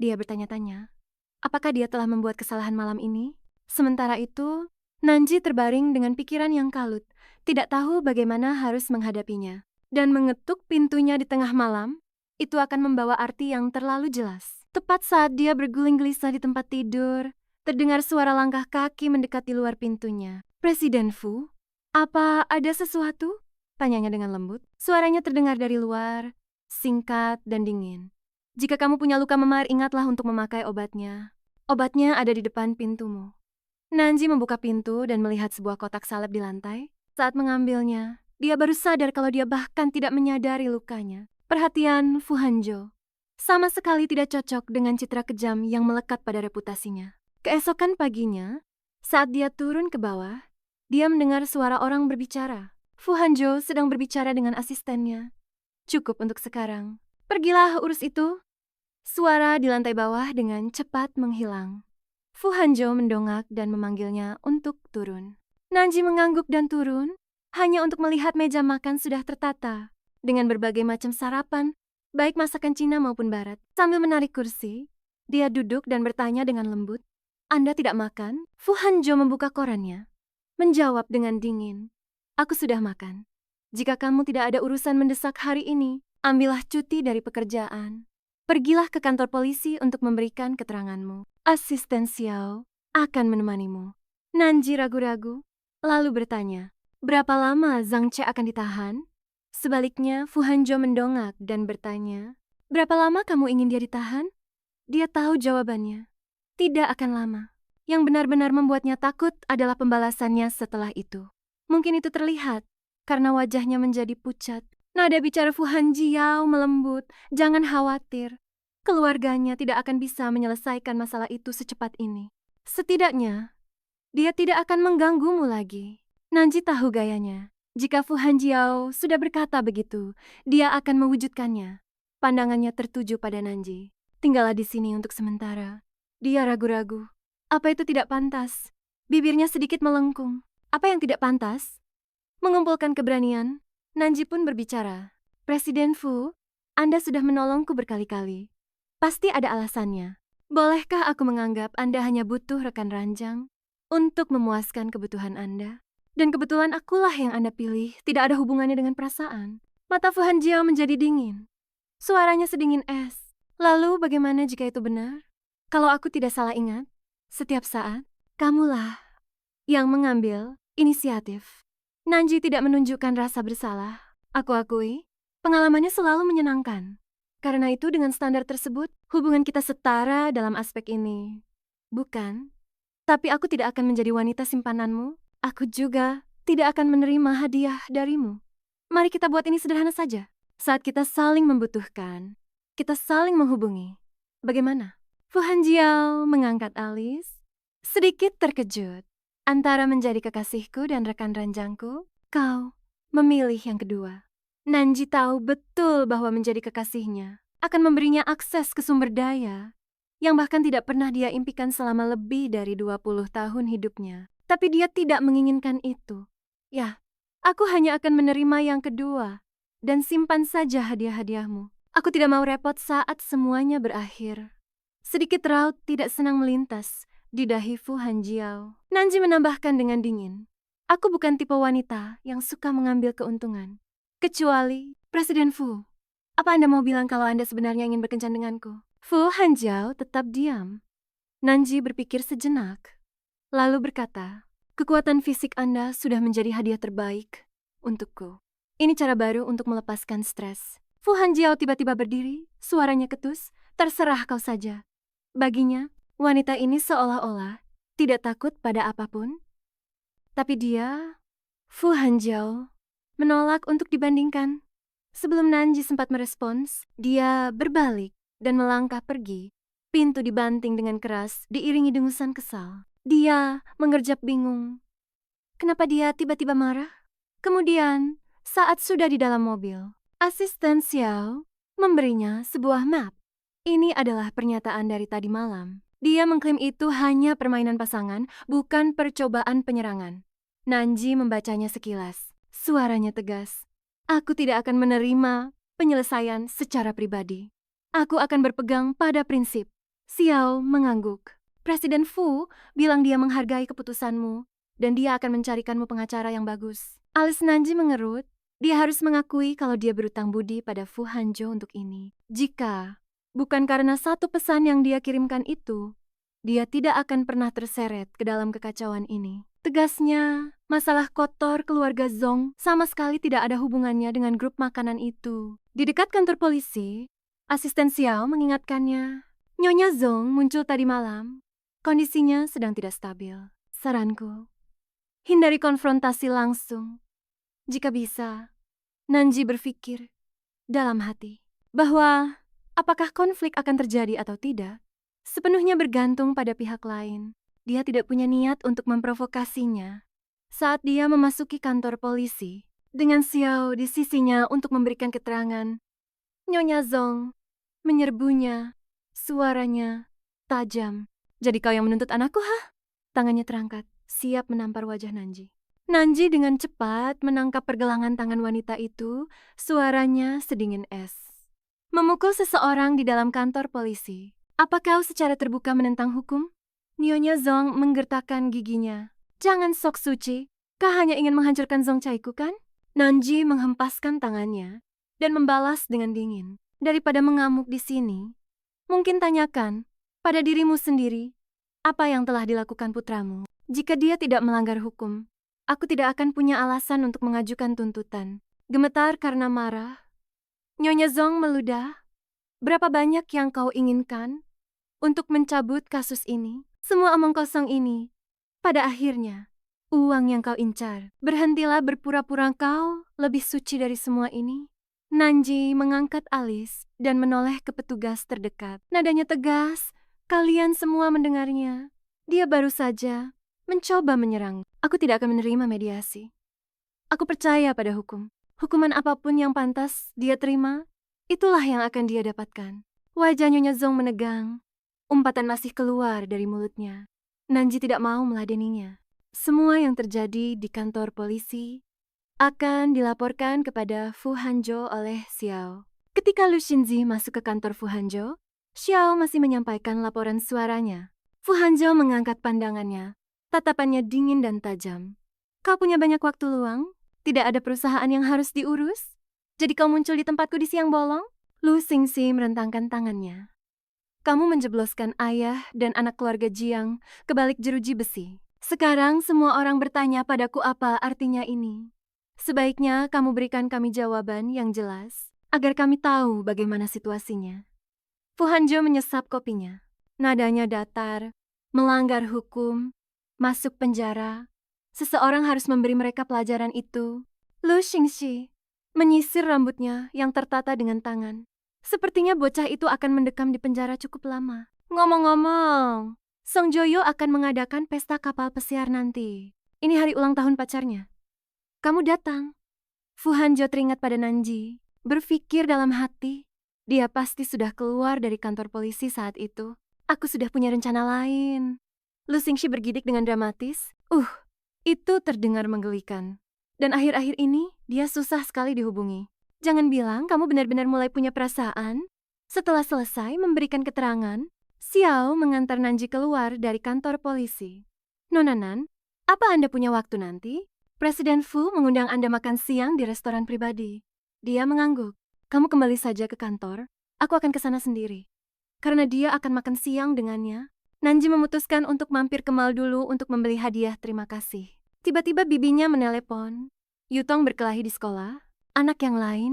dia bertanya-tanya, apakah dia telah membuat kesalahan malam ini? Sementara itu, Nanji terbaring dengan pikiran yang kalut, tidak tahu bagaimana harus menghadapinya. Dan mengetuk pintunya di tengah malam, itu akan membawa arti yang terlalu jelas. Tepat saat dia berguling gelisah di tempat tidur, terdengar suara langkah kaki mendekati luar pintunya. Presiden Fu, apa ada sesuatu? Tanyanya dengan lembut. Suaranya terdengar dari luar, singkat dan dingin. Jika kamu punya luka memar, ingatlah untuk memakai obatnya. Obatnya ada di depan pintumu. Nanji membuka pintu dan melihat sebuah kotak salep di lantai. Saat mengambilnya, dia baru sadar kalau dia bahkan tidak menyadari lukanya. Perhatian Fu Hanzhou sama sekali tidak cocok dengan citra kejam yang melekat pada reputasinya. Keesokan paginya, saat dia turun ke bawah, dia mendengar suara orang berbicara. Fu Hanzhou sedang berbicara dengan asistennya. Cukup untuk sekarang. Pergilah urus itu. Suara di lantai bawah dengan cepat menghilang. Fu Hanzhou mendongak dan memanggilnya untuk turun. Nanji mengangguk dan turun, hanya untuk melihat meja makan sudah tertata, dengan berbagai macam sarapan, baik masakan Cina maupun Barat. Sambil menarik kursi, dia duduk dan bertanya dengan lembut, Anda tidak makan? Fu Hanzhou membuka korannya, menjawab dengan dingin, Aku sudah makan. Jika kamu tidak ada urusan mendesak hari ini, ambillah cuti dari pekerjaan. Pergilah ke kantor polisi untuk memberikan keteranganmu. Asisten Xiao akan menemanimu. Nanji ragu-ragu, lalu bertanya, berapa lama Zhang Ce akan ditahan? Sebaliknya, Fu Hanzhou mendongak dan bertanya, berapa lama kamu ingin dia ditahan? Dia tahu jawabannya. Tidak akan lama. Yang benar-benar membuatnya takut adalah pembalasannya setelah itu. Mungkin itu terlihat, karena wajahnya menjadi pucat. Nada bicara Fu Hanzhou melembut, jangan khawatir. Keluarganya tidak akan bisa menyelesaikan masalah itu secepat ini. Setidaknya, dia tidak akan mengganggumu lagi. Nanji tahu gayanya. Jika Fu Hanzhou sudah berkata begitu, dia akan mewujudkannya. Pandangannya tertuju pada Nanji. Tinggallah di sini untuk sementara. Dia ragu-ragu. Apa itu tidak pantas? Bibirnya sedikit melengkung. Apa yang tidak pantas? Mengumpulkan keberanian, Nanji pun berbicara. Presiden Fu, Anda sudah menolongku berkali-kali. Pasti ada alasannya. Bolehkah aku menganggap Anda hanya butuh rekan ranjang untuk memuaskan kebutuhan Anda? Dan kebetulan akulah yang Anda pilih, tidak ada hubungannya dengan perasaan. Mata Fu Hanzhou menjadi dingin. Suaranya sedingin es. Lalu bagaimana jika itu benar? Kalau aku tidak salah ingat, setiap saat, kamulah yang mengambil inisiatif. Nanji tidak menunjukkan rasa bersalah. Aku akui, pengalamannya selalu menyenangkan. Karena itu dengan standar tersebut, hubungan kita setara dalam aspek ini. Bukan? Tapi aku tidak akan menjadi wanita simpananmu. Aku juga tidak akan menerima hadiah darimu. Mari kita buat ini sederhana saja. Saat kita saling membutuhkan, kita saling menghubungi. Bagaimana? Fu Hanzhou mengangkat alis, sedikit terkejut. Antara menjadi kekasihku dan rekan ranjangku, kau memilih yang kedua. Nanji tahu betul bahwa menjadi kekasihnya akan memberinya akses ke sumber daya yang bahkan tidak pernah dia impikan selama lebih dari 20 tahun hidupnya. Tapi dia tidak menginginkan itu. Ya, Aku hanya akan menerima yang kedua dan simpan saja hadiah-hadiahmu. Aku tidak mau repot saat semuanya berakhir. Sedikit raut tidak senang melintas di dahi Fu Hanjiao. Nanji menambahkan dengan dingin. Aku bukan tipe wanita yang suka mengambil keuntungan. Kecuali Presiden Fu. Apa Anda mau bilang kalau Anda sebenarnya ingin berkencan denganku? Fu Hanjiao tetap diam. Nanji berpikir sejenak, lalu berkata, kekuatan fisik Anda sudah menjadi hadiah terbaik untukku. Ini cara baru untuk melepaskan stres. Fu Hanjiao tiba-tiba berdiri, suaranya ketus, terserah kau saja. Baginya, wanita ini seolah-olah tidak takut pada apapun. Tapi dia, Fu Hanjiao, menolak untuk dibandingkan. Sebelum Nanji sempat merespons, dia berbalik dan melangkah pergi. Pintu dibanting dengan keras, diiringi dengusan kesal. Dia mengerjap bingung. Kenapa dia tiba-tiba marah? Kemudian, saat sudah di dalam mobil, asisten Xiao memberinya sebuah map. Ini adalah pernyataan dari tadi malam. Dia mengklaim itu hanya permainan pasangan, bukan percobaan penyerangan. Nanji membacanya sekilas. Suaranya tegas. Aku tidak akan menerima penyelesaian secara pribadi. Aku akan berpegang pada prinsip. Xiao mengangguk. Presiden Fu bilang dia menghargai keputusanmu dan dia akan mencarikanmu pengacara yang bagus. Alis Nanji mengerut. Dia harus mengakui kalau dia berutang budi pada Fu Hanjo untuk ini. Jika bukan karena satu pesan yang dia kirimkan itu, dia tidak akan pernah terseret ke dalam kekacauan ini. Tegasnya, masalah kotor keluarga Zong sama sekali tidak ada hubungannya dengan grup makanan itu. Di dekat kantor polisi, asisten Xiao mengingatkannya. Nyonya Zong muncul tadi malam. Kondisinya sedang tidak stabil. Saranku, hindari konfrontasi langsung. Jika bisa, Nanji berpikir dalam hati bahwa apakah konflik akan terjadi atau tidak, sepenuhnya bergantung pada pihak lain. Dia tidak punya niat untuk memprovokasinya. Saat dia memasuki kantor polisi, dengan Xiao di sisinya untuk memberikan keterangan, Nyonya Zong menyerbunya, suaranya tajam. Jadi kau yang menuntut anakku, hah? Tangannya terangkat, siap menampar wajah Nanji. Nanji dengan cepat menangkap pergelangan tangan wanita itu, suaranya sedingin es. Memukul seseorang di dalam kantor polisi. Apa kau secara terbuka menentang hukum? Nyonya Zong menggertakkan giginya. Jangan sok suci, kau hanya ingin menghancurkan Zong Chaiku kan? Nanji menghempaskan tangannya dan membalas dengan dingin. Daripada mengamuk di sini, mungkin tanyakan pada dirimu sendiri apa yang telah dilakukan putramu. Jika dia tidak melanggar hukum, aku tidak akan punya alasan untuk mengajukan tuntutan. Gemetar karena marah, Nyonya Zong meludah. Berapa banyak yang kau inginkan untuk mencabut kasus ini? Semua omong kosong ini, pada akhirnya, uang yang kau incar. Berhentilah berpura-pura kau lebih suci dari semua ini. Nanji mengangkat alis dan menoleh ke petugas terdekat. Nadanya tegas, kalian semua mendengarnya. Dia baru saja mencoba menyerang. Aku tidak akan menerima mediasi. Aku percaya pada hukum. Hukuman apapun yang pantas dia terima, itulah yang akan dia dapatkan. Wajah Nyonya Zong menegang. Umpatan masih keluar dari mulutnya. Nanji tidak mau meladeninya. Semua yang terjadi di kantor polisi akan dilaporkan kepada Fu Hanjo oleh Xiao. Ketika Lu Xinzi masuk ke kantor Fu Hanjo, Xiao masih menyampaikan laporan suaranya. Fu Hanjo mengangkat pandangannya. Tatapannya dingin dan tajam. Kau punya banyak waktu luang? Tidak ada perusahaan yang harus diurus? Jadi kau muncul di tempatku di siang bolong? Lu Xingxi merentangkan tangannya. Kamu menjebloskan ayah dan anak keluarga Jiang ke balik jeruji besi. Sekarang semua orang bertanya padaku apa artinya ini. Sebaiknya kamu berikan kami jawaban yang jelas, agar kami tahu bagaimana situasinya. Fu Hanjo menyesap kopinya. Nadanya datar, melanggar hukum, masuk penjara. Seseorang harus memberi mereka pelajaran itu. Lu Xingxi menyisir rambutnya yang tertata dengan tangan. Sepertinya bocah itu akan mendekam di penjara cukup lama. Ngomong-ngomong, Song Joyo akan mengadakan pesta kapal pesiar nanti. Ini hari ulang tahun pacarnya. Kamu datang. Fu Hanjo teringat pada Nanji. Berpikir dalam hati, dia pasti sudah keluar dari kantor polisi saat itu. Aku sudah punya rencana lain. Lu Xingxi bergidik dengan dramatis. Itu terdengar menggelikan. Dan akhir-akhir ini, dia susah sekali dihubungi. Jangan bilang kamu benar-benar mulai punya perasaan. Setelah selesai memberikan keterangan, Xiao mengantar Nanji keluar dari kantor polisi. Nona Nan, apa Anda punya waktu nanti? Presiden Fu mengundang Anda makan siang di restoran pribadi. Dia mengangguk. Kamu kembali saja ke kantor, aku akan ke sana sendiri. Karena dia akan makan siang dengannya, Nanji memutuskan untuk mampir ke mall dulu untuk membeli hadiah terima kasih. Tiba-tiba bibinya menelepon. Yutong berkelahi di sekolah, anak yang lain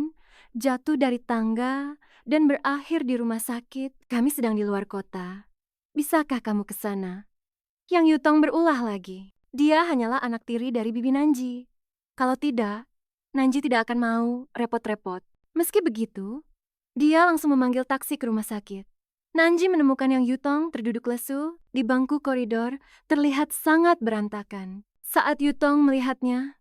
jatuh dari tangga dan berakhir di rumah sakit. Kami sedang di luar kota. Bisakah kamu ke sana? Yang Yutong berulah lagi. Dia hanyalah anak tiri dari bibi Nanji. Kalau tidak, Nanji tidak akan mau repot-repot. Meski begitu, dia langsung memanggil taksi ke rumah sakit. Nanji menemukan Yang Yutong terduduk lesu di bangku koridor, terlihat sangat berantakan. Saat Yutong melihatnya,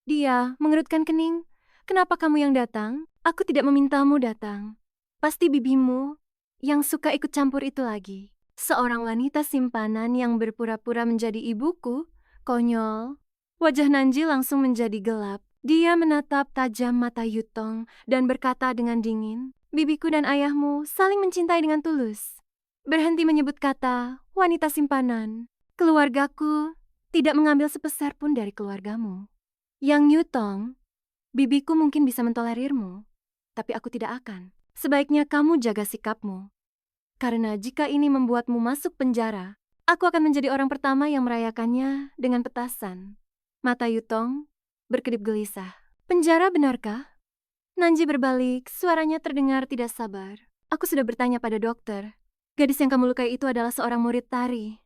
dia mengerutkan kening. Kenapa kamu yang datang? Aku tidak memintamu datang. Pasti bibimu yang suka ikut campur itu lagi. Seorang wanita simpanan yang berpura-pura menjadi ibuku, konyol. Wajah Nanji langsung menjadi gelap. Dia menatap tajam mata Yutong dan berkata dengan dingin, bibiku dan ayahmu saling mencintai dengan tulus. Berhenti menyebut kata wanita simpanan. Keluargaku tidak mengambil sepeser pun dari keluargamu. Yang Yutong, bibiku mungkin bisa mentolerirmu, tapi aku tidak akan. Sebaiknya kamu jaga sikapmu. Karena jika ini membuatmu masuk penjara, aku akan menjadi orang pertama yang merayakannya dengan petasan. Mata Yutong berkedip gelisah. Penjara benarkah? Nanji berbalik, suaranya terdengar tidak sabar. Aku sudah bertanya pada dokter. Gadis yang kamu lukai itu adalah seorang murid tari.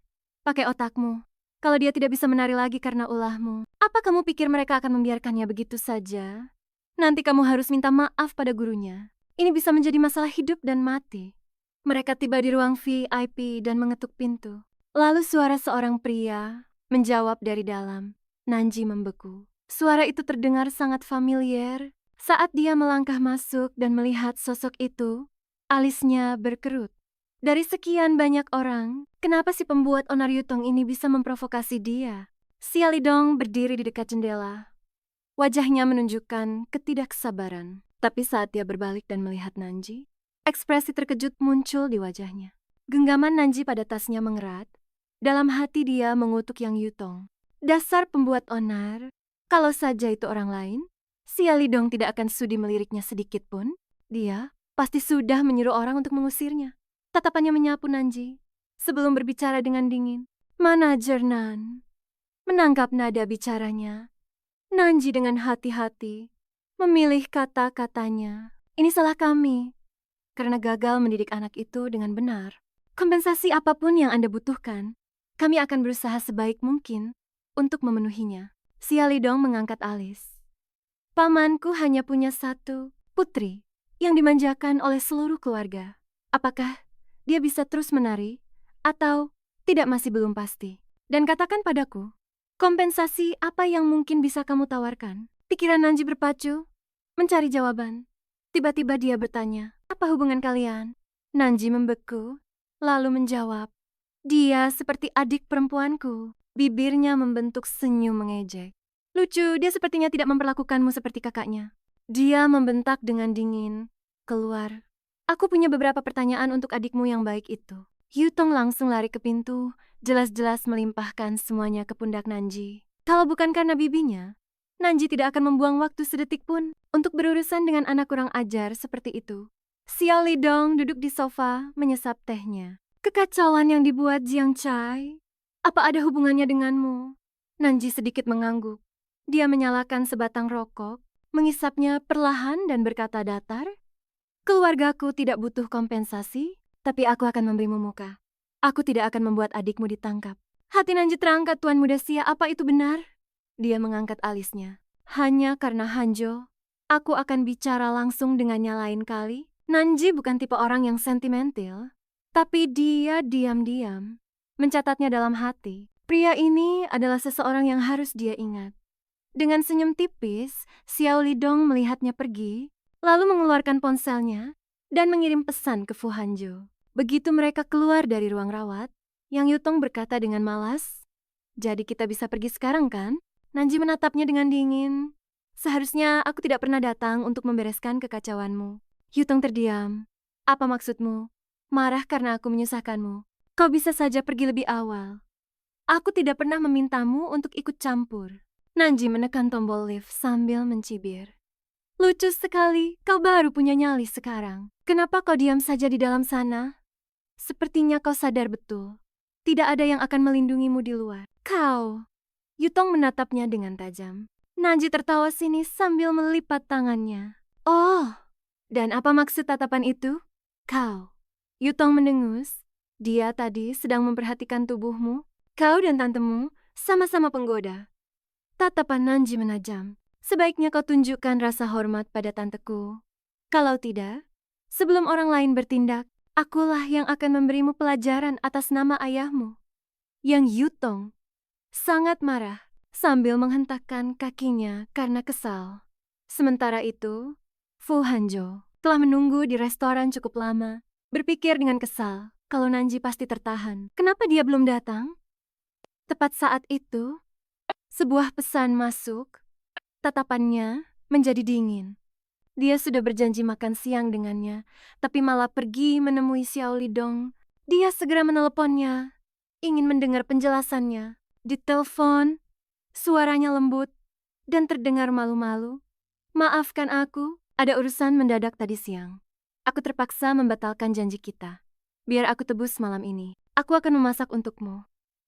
Pakai otakmu. Kalau dia tidak bisa menari lagi karena ulahmu, apa kamu pikir mereka akan membiarkannya begitu saja? Nanti kamu harus minta maaf pada gurunya. Ini bisa menjadi masalah hidup dan mati. Mereka tiba di ruang VIP dan mengetuk pintu. Lalu suara seorang pria menjawab dari dalam. Nanji membeku. Suara itu terdengar sangat familiar. Saat dia melangkah masuk dan melihat sosok itu, alisnya berkerut. Dari sekian banyak orang, kenapa si pembuat onar Yutong ini bisa memprovokasi dia? Xia Lidong berdiri di dekat jendela. Wajahnya menunjukkan ketidaksabaran. Tapi saat dia berbalik dan melihat Nanji, ekspresi terkejut muncul di wajahnya. Genggaman Nanji pada tasnya mengerat. Dalam hati dia mengutuk Yang Yutong. Dasar pembuat onar. Kalau saja itu orang lain, Xia Lidong tidak akan sudi meliriknya sedikit pun. Dia pasti sudah menyuruh orang untuk mengusirnya. Tatapannya menyapu Nanji sebelum berbicara dengan dingin. Manajer Nan menangkap nada bicaranya. Nanji dengan hati-hati memilih kata-katanya. Ini salah kami karena gagal mendidik anak itu dengan benar. Kompensasi apapun yang Anda butuhkan, kami akan berusaha sebaik mungkin untuk memenuhinya. Xia Lidong mengangkat alis. Pamanku hanya punya satu putri yang dimanjakan oleh seluruh keluarga. Apakah dia bisa terus menari, atau tidak masih belum pasti? Dan katakan padaku, kompensasi apa yang mungkin bisa kamu tawarkan? Pikiran Nanji berpacu, mencari jawaban. Tiba-tiba dia bertanya, apa hubungan kalian? Nanji membeku, lalu menjawab, dia seperti adik perempuanku. Bibirnya membentuk senyum mengejek. Lucu, dia sepertinya tidak memperlakukanmu seperti kakaknya. Dia membentak dengan dingin, keluar. Aku punya beberapa pertanyaan untuk adikmu yang baik itu. Yutong langsung lari ke pintu, jelas-jelas melimpahkan semuanya ke pundak Nanji. Kalau bukan karena bibinya, Nanji tidak akan membuang waktu sedetik pun untuk berurusan dengan anak kurang ajar seperti itu. Xiao Lidong duduk di sofa, menyesap tehnya. Kekacauan yang dibuat Jiang Chai, apa ada hubungannya denganmu? Nanji sedikit mengangguk. Dia menyalakan sebatang rokok, mengisapnya perlahan dan berkata datar, keluargaku tidak butuh kompensasi, tapi aku akan memberimu muka. Aku tidak akan membuat adikmu ditangkap. Hati Nanji terangkat, Tuan Muda Xia, apa itu benar? Dia mengangkat alisnya. Hanya karena Hanjo, aku akan bicara langsung dengannya lain kali. Nanji bukan tipe orang yang sentimental, tapi dia diam-diam mencatatnya dalam hati. Pria ini adalah seseorang yang harus dia ingat. Dengan senyum tipis, Xiao Lidong melihatnya pergi, lalu mengeluarkan ponselnya dan mengirim pesan ke Fu Hanjo. Begitu mereka keluar dari ruang rawat, Yang Yutong berkata dengan malas, jadi kita bisa pergi sekarang kan? Nanji menatapnya dengan dingin. Seharusnya aku tidak pernah datang untuk membereskan kekacauanmu. Yutong terdiam. Apa maksudmu? Marah karena aku menyusahkanmu. Kau bisa saja pergi lebih awal. Aku tidak pernah memintamu untuk ikut campur. Nanji menekan tombol lift sambil mencibir. Lucu sekali, kau baru punya nyali sekarang. Kenapa kau diam saja di dalam sana? Sepertinya kau sadar betul. Tidak ada yang akan melindungimu di luar. Kau. Yutong menatapnya dengan tajam. Nanji tertawa sinis sambil melipat tangannya. Oh, dan apa maksud tatapan itu? Kau. Yutong mendengus. Dia tadi sedang memperhatikan tubuhmu. Kau dan tantemu sama-sama penggoda. Tatapan Nanji menajam. Sebaiknya kau tunjukkan rasa hormat pada tanteku. Kalau tidak, sebelum orang lain bertindak, akulah yang akan memberimu pelajaran atas nama ayahmu. Yang Yutong sangat marah sambil menghentakkan kakinya karena kesal. Sementara itu, Fu Hanjo telah menunggu di restoran cukup lama, berpikir dengan kesal kalau Nanji pasti tertahan. Kenapa dia belum datang? Tepat saat itu, sebuah pesan masuk. Tatapannya menjadi dingin. Dia sudah berjanji makan siang dengannya, tapi malah pergi menemui Xiao Lidong. Dia segera meneleponnya, ingin mendengar penjelasannya. Di telepon, suaranya lembut dan terdengar malu-malu. Maafkan aku, ada urusan mendadak tadi siang. Aku terpaksa membatalkan janji kita. Biar aku tebus malam ini. Aku akan memasak untukmu.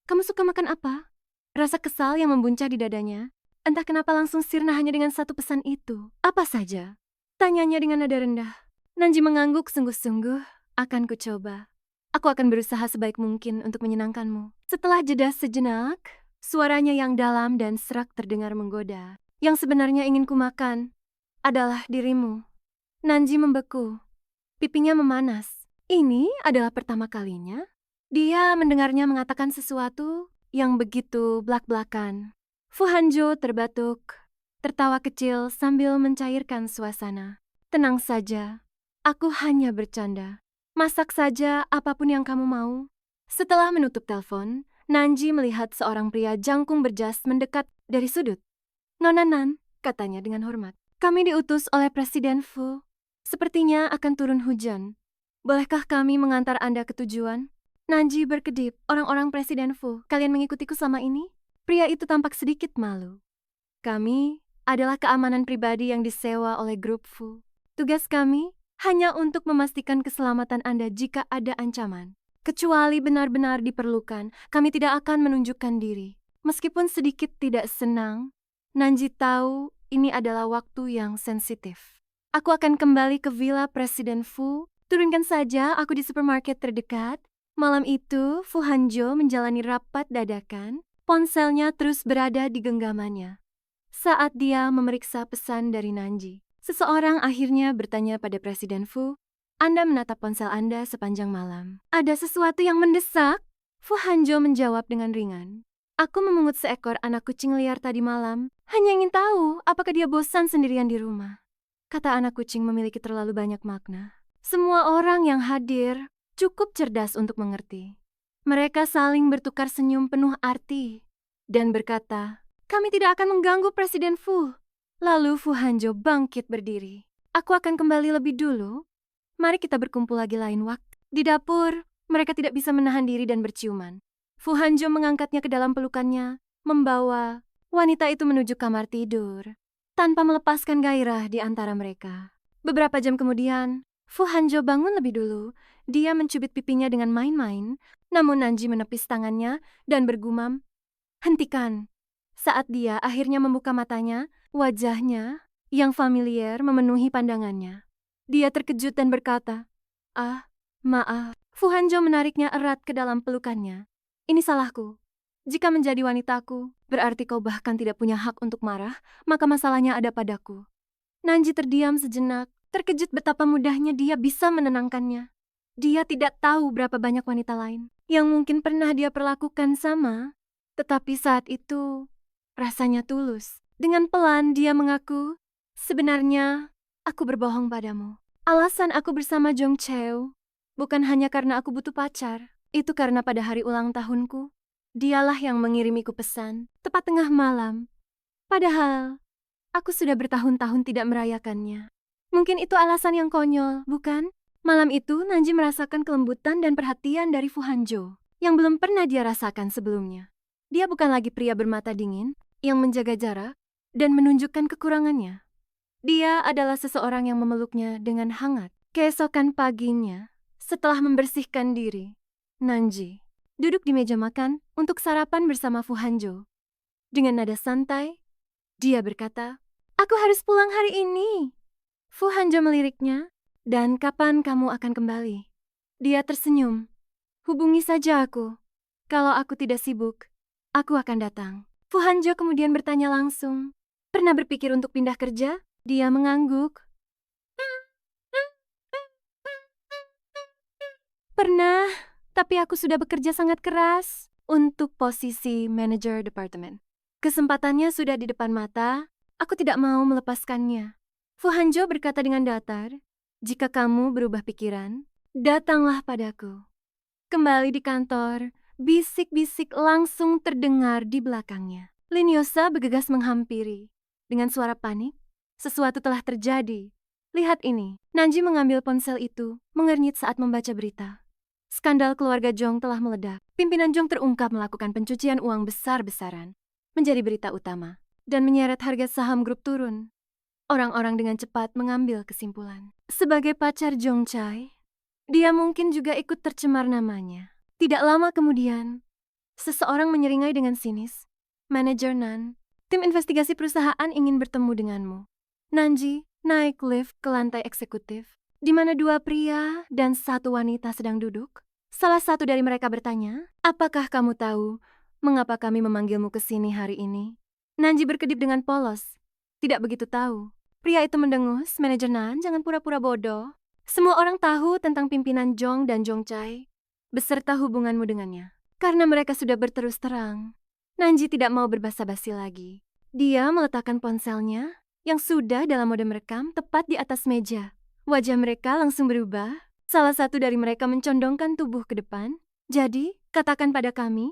Kamu suka makan apa? Rasa kesal yang membuncah di dadanya. Entah kenapa langsung sirna hanya dengan satu pesan itu. Apa saja? Tanyanya dengan nada rendah. Nanji mengangguk sungguh-sungguh. Akan ku coba. Aku akan berusaha sebaik mungkin untuk menyenangkanmu. Setelah jeda sejenak, suaranya yang dalam dan serak terdengar menggoda. Yang sebenarnya ingin ku makan adalah dirimu. Nanji membeku. Pipinya memanas. Ini adalah pertama kalinya dia mendengarnya mengatakan sesuatu yang begitu blak-blakan. Fu Hanjo terbatuk, tertawa kecil sambil mencairkan suasana. Tenang saja, aku hanya bercanda. Masak saja apapun yang kamu mau. Setelah menutup telepon, Nanji melihat seorang pria jangkung berjas mendekat dari sudut. Nona Nan, katanya dengan hormat. Kami diutus oleh Presiden Fu. Sepertinya akan turun hujan. Bolehkah kami mengantar Anda ke tujuan? Nanji berkedip, orang-orang Presiden Fu, kalian mengikutiku selama ini? Pria itu tampak sedikit malu. Kami adalah keamanan pribadi yang disewa oleh grup Fu. Tugas kami hanya untuk memastikan keselamatan Anda jika ada ancaman. Kecuali benar-benar diperlukan, kami tidak akan menunjukkan diri. Meskipun sedikit tidak senang, Nanji tahu ini adalah waktu yang sensitif. Aku akan kembali ke Villa Presiden Fu. Turunkan saja aku di supermarket terdekat. Malam itu, Fu Hanjo menjalani rapat dadakan. Ponselnya terus berada di genggamannya. Saat dia memeriksa pesan dari Nanji, seseorang akhirnya bertanya pada Presiden Fu, Anda menatap ponsel Anda sepanjang malam. Ada sesuatu yang mendesak? Fu Hanjo menjawab dengan ringan. Aku memungut seekor anak kucing liar tadi malam. Hanya ingin tahu apakah dia bosan sendirian di rumah. Kata anak kucing memiliki terlalu banyak makna. Semua orang yang hadir cukup cerdas untuk mengerti. Mereka saling bertukar senyum penuh arti dan berkata, kami tidak akan mengganggu Presiden Fu. Lalu Fu Hanjo bangkit berdiri. Aku akan kembali lebih dulu. Mari kita berkumpul lagi lain waktu. Di dapur, mereka tidak bisa menahan diri dan berciuman. Fu Hanjo mengangkatnya ke dalam pelukannya, membawa wanita itu menuju kamar tidur, tanpa melepaskan gairah di antara mereka. Beberapa jam kemudian, Fu Hanjo bangun lebih dulu. Dia mencubit pipinya dengan main-main, namun Nanji menepis tangannya dan bergumam, hentikan. Saat dia akhirnya membuka matanya, wajahnya yang familiar memenuhi pandangannya. Dia terkejut dan berkata, maaf. Fu Hanjo menariknya erat ke dalam pelukannya. Ini salahku. Jika menjadi wanitaku, berarti kau bahkan tidak punya hak untuk marah, maka masalahnya ada padaku. Nanji terdiam sejenak, terkejut betapa mudahnya dia bisa menenangkannya. Dia tidak tahu berapa banyak wanita lain yang mungkin pernah dia perlakukan sama. Tetapi saat itu, rasanya tulus. Dengan pelan dia mengaku, sebenarnya aku berbohong padamu. Alasan aku bersama Jong Cheo bukan hanya karena aku butuh pacar. Itu karena pada hari ulang tahunku, dialah yang mengirimiku pesan tepat tengah malam. Padahal, Aku sudah bertahun-tahun tidak merayakannya. Mungkin itu alasan yang konyol, bukan? Malam itu, Nanji merasakan kelembutan dan perhatian dari Fu Hanjo yang belum pernah dia rasakan sebelumnya. Dia bukan lagi pria bermata dingin yang menjaga jarak dan menunjukkan kekurangannya. Dia adalah seseorang yang memeluknya dengan hangat. Keesokan paginya, setelah membersihkan diri, Nanji duduk di meja makan untuk sarapan bersama Fu Hanjo. Dengan nada santai, dia berkata, "Aku harus pulang hari ini." Fu Hanjo meliriknya, "Dan kapan kamu akan kembali?" Dia tersenyum. "Hubungi saja aku. Kalau aku tidak sibuk, aku akan datang." Fu Hanjo kemudian bertanya langsung, "Pernah berpikir untuk pindah kerja?" Dia mengangguk. "Pernah, tapi aku sudah bekerja sangat keras untuk posisi manajer departemen. Kesempatannya sudah di depan mata, aku tidak mau melepaskannya." Fu Hanjo berkata dengan datar, "Jika kamu berubah pikiran, datanglah padaku." Kembali di kantor, bisik-bisik langsung terdengar di belakangnya. Lin Yosa bergegas menghampiri. Dengan suara panik, sesuatu telah terjadi. "Lihat ini." Nanji mengambil ponsel itu, mengernyit saat membaca berita. Skandal keluarga Jong telah meledak. Pimpinan Jong terungkap melakukan pencucian uang besar-besaran. Menjadi berita utama. Dan menyeret harga saham grup turun. Orang-orang dengan cepat mengambil kesimpulan. Sebagai pacar Jong Chai, dia mungkin juga ikut tercemar namanya. Tidak lama kemudian, seseorang menyeringai dengan sinis, "Manajer Nan, tim investigasi perusahaan ingin bertemu denganmu." Nanji naik lift ke lantai eksekutif, di mana dua pria dan satu wanita sedang duduk. Salah satu dari mereka bertanya, "Apakah kamu tahu mengapa kami memanggilmu ke sini hari ini?" Nanji berkedip dengan polos. Tidak begitu tahu. Pria itu mendengus, "Manajer Nan, jangan pura-pura bodoh. Semua orang tahu tentang pimpinan Jong dan Jong Chai, beserta hubunganmu dengannya. Karena mereka sudah berterus terang." Nanji tidak mau berbasa-basi lagi. Dia meletakkan ponselnya yang sudah dalam mode merekam tepat di atas meja. Wajah mereka langsung berubah. Salah satu dari mereka mencondongkan tubuh ke depan. "Jadi, katakan pada kami,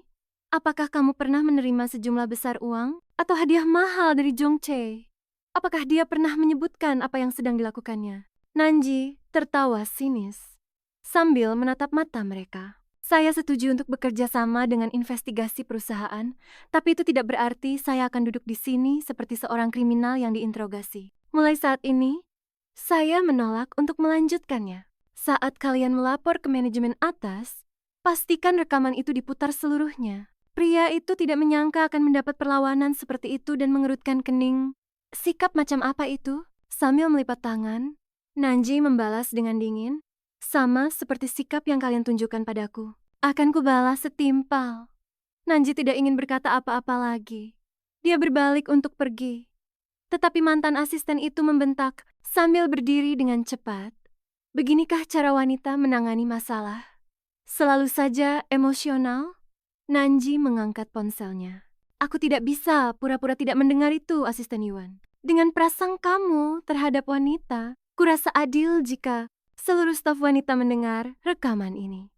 apakah kamu pernah menerima sejumlah besar uang atau hadiah mahal dari Jong Chai? Apakah dia pernah menyebutkan apa yang sedang dilakukannya?" Nanji tertawa sinis sambil menatap mata mereka. "Saya setuju untuk bekerja sama dengan investigasi perusahaan, tapi itu tidak berarti saya akan duduk di sini seperti seorang kriminal yang diinterogasi. Mulai saat ini, saya menolak untuk melanjutkannya. Saat kalian melapor ke manajemen atas, pastikan rekaman itu diputar seluruhnya." Pria itu tidak menyangka akan mendapat perlawanan seperti itu dan mengerutkan kening. "Sikap macam apa itu?" Sambil melipat tangan, Nanji membalas dengan dingin, "Sama seperti sikap yang kalian tunjukkan padaku. Akan kubalas setimpal." Nanji tidak ingin berkata apa-apa lagi. Dia berbalik untuk pergi. Tetapi mantan asisten itu membentak sambil berdiri dengan cepat. Beginikah cara wanita menangani masalah? Selalu saja emosional? Nanji mengangkat ponselnya. "Aku tidak bisa pura-pura tidak mendengar itu, Asisten Yuan. Dengan prasangkamu terhadap wanita, kurasa adil jika seluruh staf wanita mendengar rekaman ini."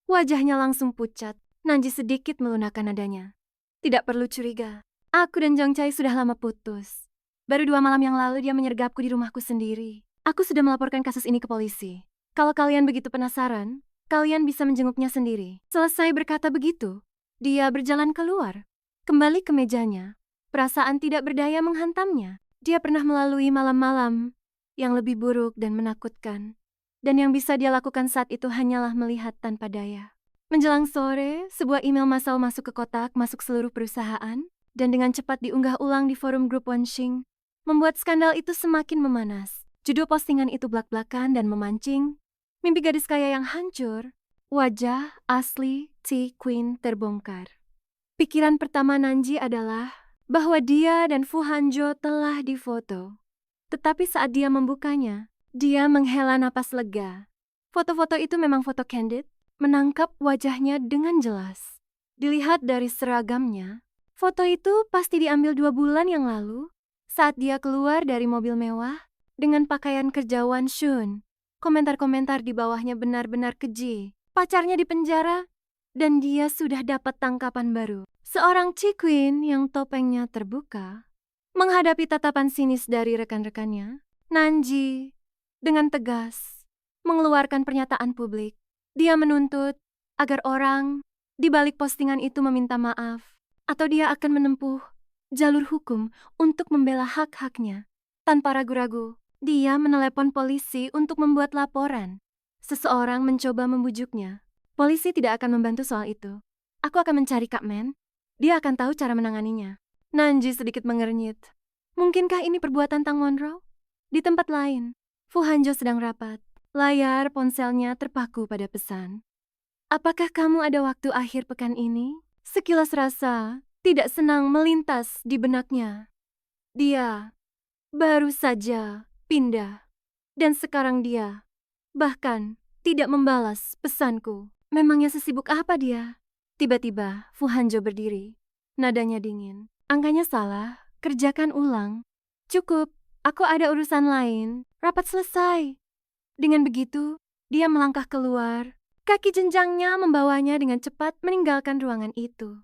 Wajahnya langsung pucat. Nanji sedikit melunakkan nadanya. "Tidak perlu curiga. Aku dan Jong Chai sudah lama putus. Baru 2 malam yang lalu dia menyergapku di rumahku sendiri. Aku sudah melaporkan kasus ini ke polisi. Kalau kalian begitu penasaran, kalian bisa menjenguknya sendiri." Selesai berkata begitu, dia berjalan keluar. Kembali ke mejanya. Perasaan tidak berdaya menghantamnya. Dia pernah melalui malam-malam yang lebih buruk dan menakutkan. Dan yang bisa dia lakukan saat itu hanyalah melihat tanpa daya. Menjelang sore, sebuah email massal masuk ke kotak masuk seluruh perusahaan dan dengan cepat diunggah ulang di forum grup Wonxing, membuat skandal itu semakin memanas. Judul postingan itu blak-blakan dan memancing mimpi gadis kaya yang hancur. Wajah asli T Queen terbongkar. Pikiran pertama Nanji adalah bahwa dia dan Fu Hanjo telah difoto. Tetapi saat dia membukanya, dia menghela napas lega. Foto-foto itu memang foto candid, menangkap wajahnya dengan jelas. Dilihat dari seragamnya, foto itu pasti diambil 2 bulan yang lalu saat dia keluar dari mobil mewah dengan pakaian kerja Wan Shun. Komentar-komentar di bawahnya benar-benar keji. Pacarnya di penjara dan dia sudah dapat tangkapan baru. Seorang Chi Queen yang topengnya terbuka Menghadapi tatapan sinis dari rekan-rekannya, Nanji dengan tegas mengeluarkan pernyataan publik. Dia menuntut agar orang di balik postingan itu meminta maaf, atau dia akan menempuh jalur hukum untuk membela hak-haknya. Tanpa ragu-ragu, dia menelepon polisi untuk membuat laporan. Seseorang mencoba membujuknya. Polisi tidak akan membantu soal itu. Aku akan mencari Kak Men. Dia akan tahu cara menanganinya. Nanji sedikit mengernyit. Mungkinkah ini perbuatan Tang Monroe? Di tempat lain, Fu Hanjo sedang rapat. Layar ponselnya terpaku pada pesan. Apakah kamu ada waktu akhir pekan ini? Sekilas rasa tidak senang melintas di benaknya. Dia baru saja pindah. Dan sekarang dia bahkan tidak membalas pesanku. Memangnya sesibuk apa dia? Tiba-tiba Fu Hanjo berdiri. Nadanya dingin. Angkanya salah, kerjakan ulang. Cukup, aku ada urusan lain. Rapat selesai. Dengan begitu, dia melangkah keluar. Kaki jenjangnya membawanya dengan cepat meninggalkan ruangan itu.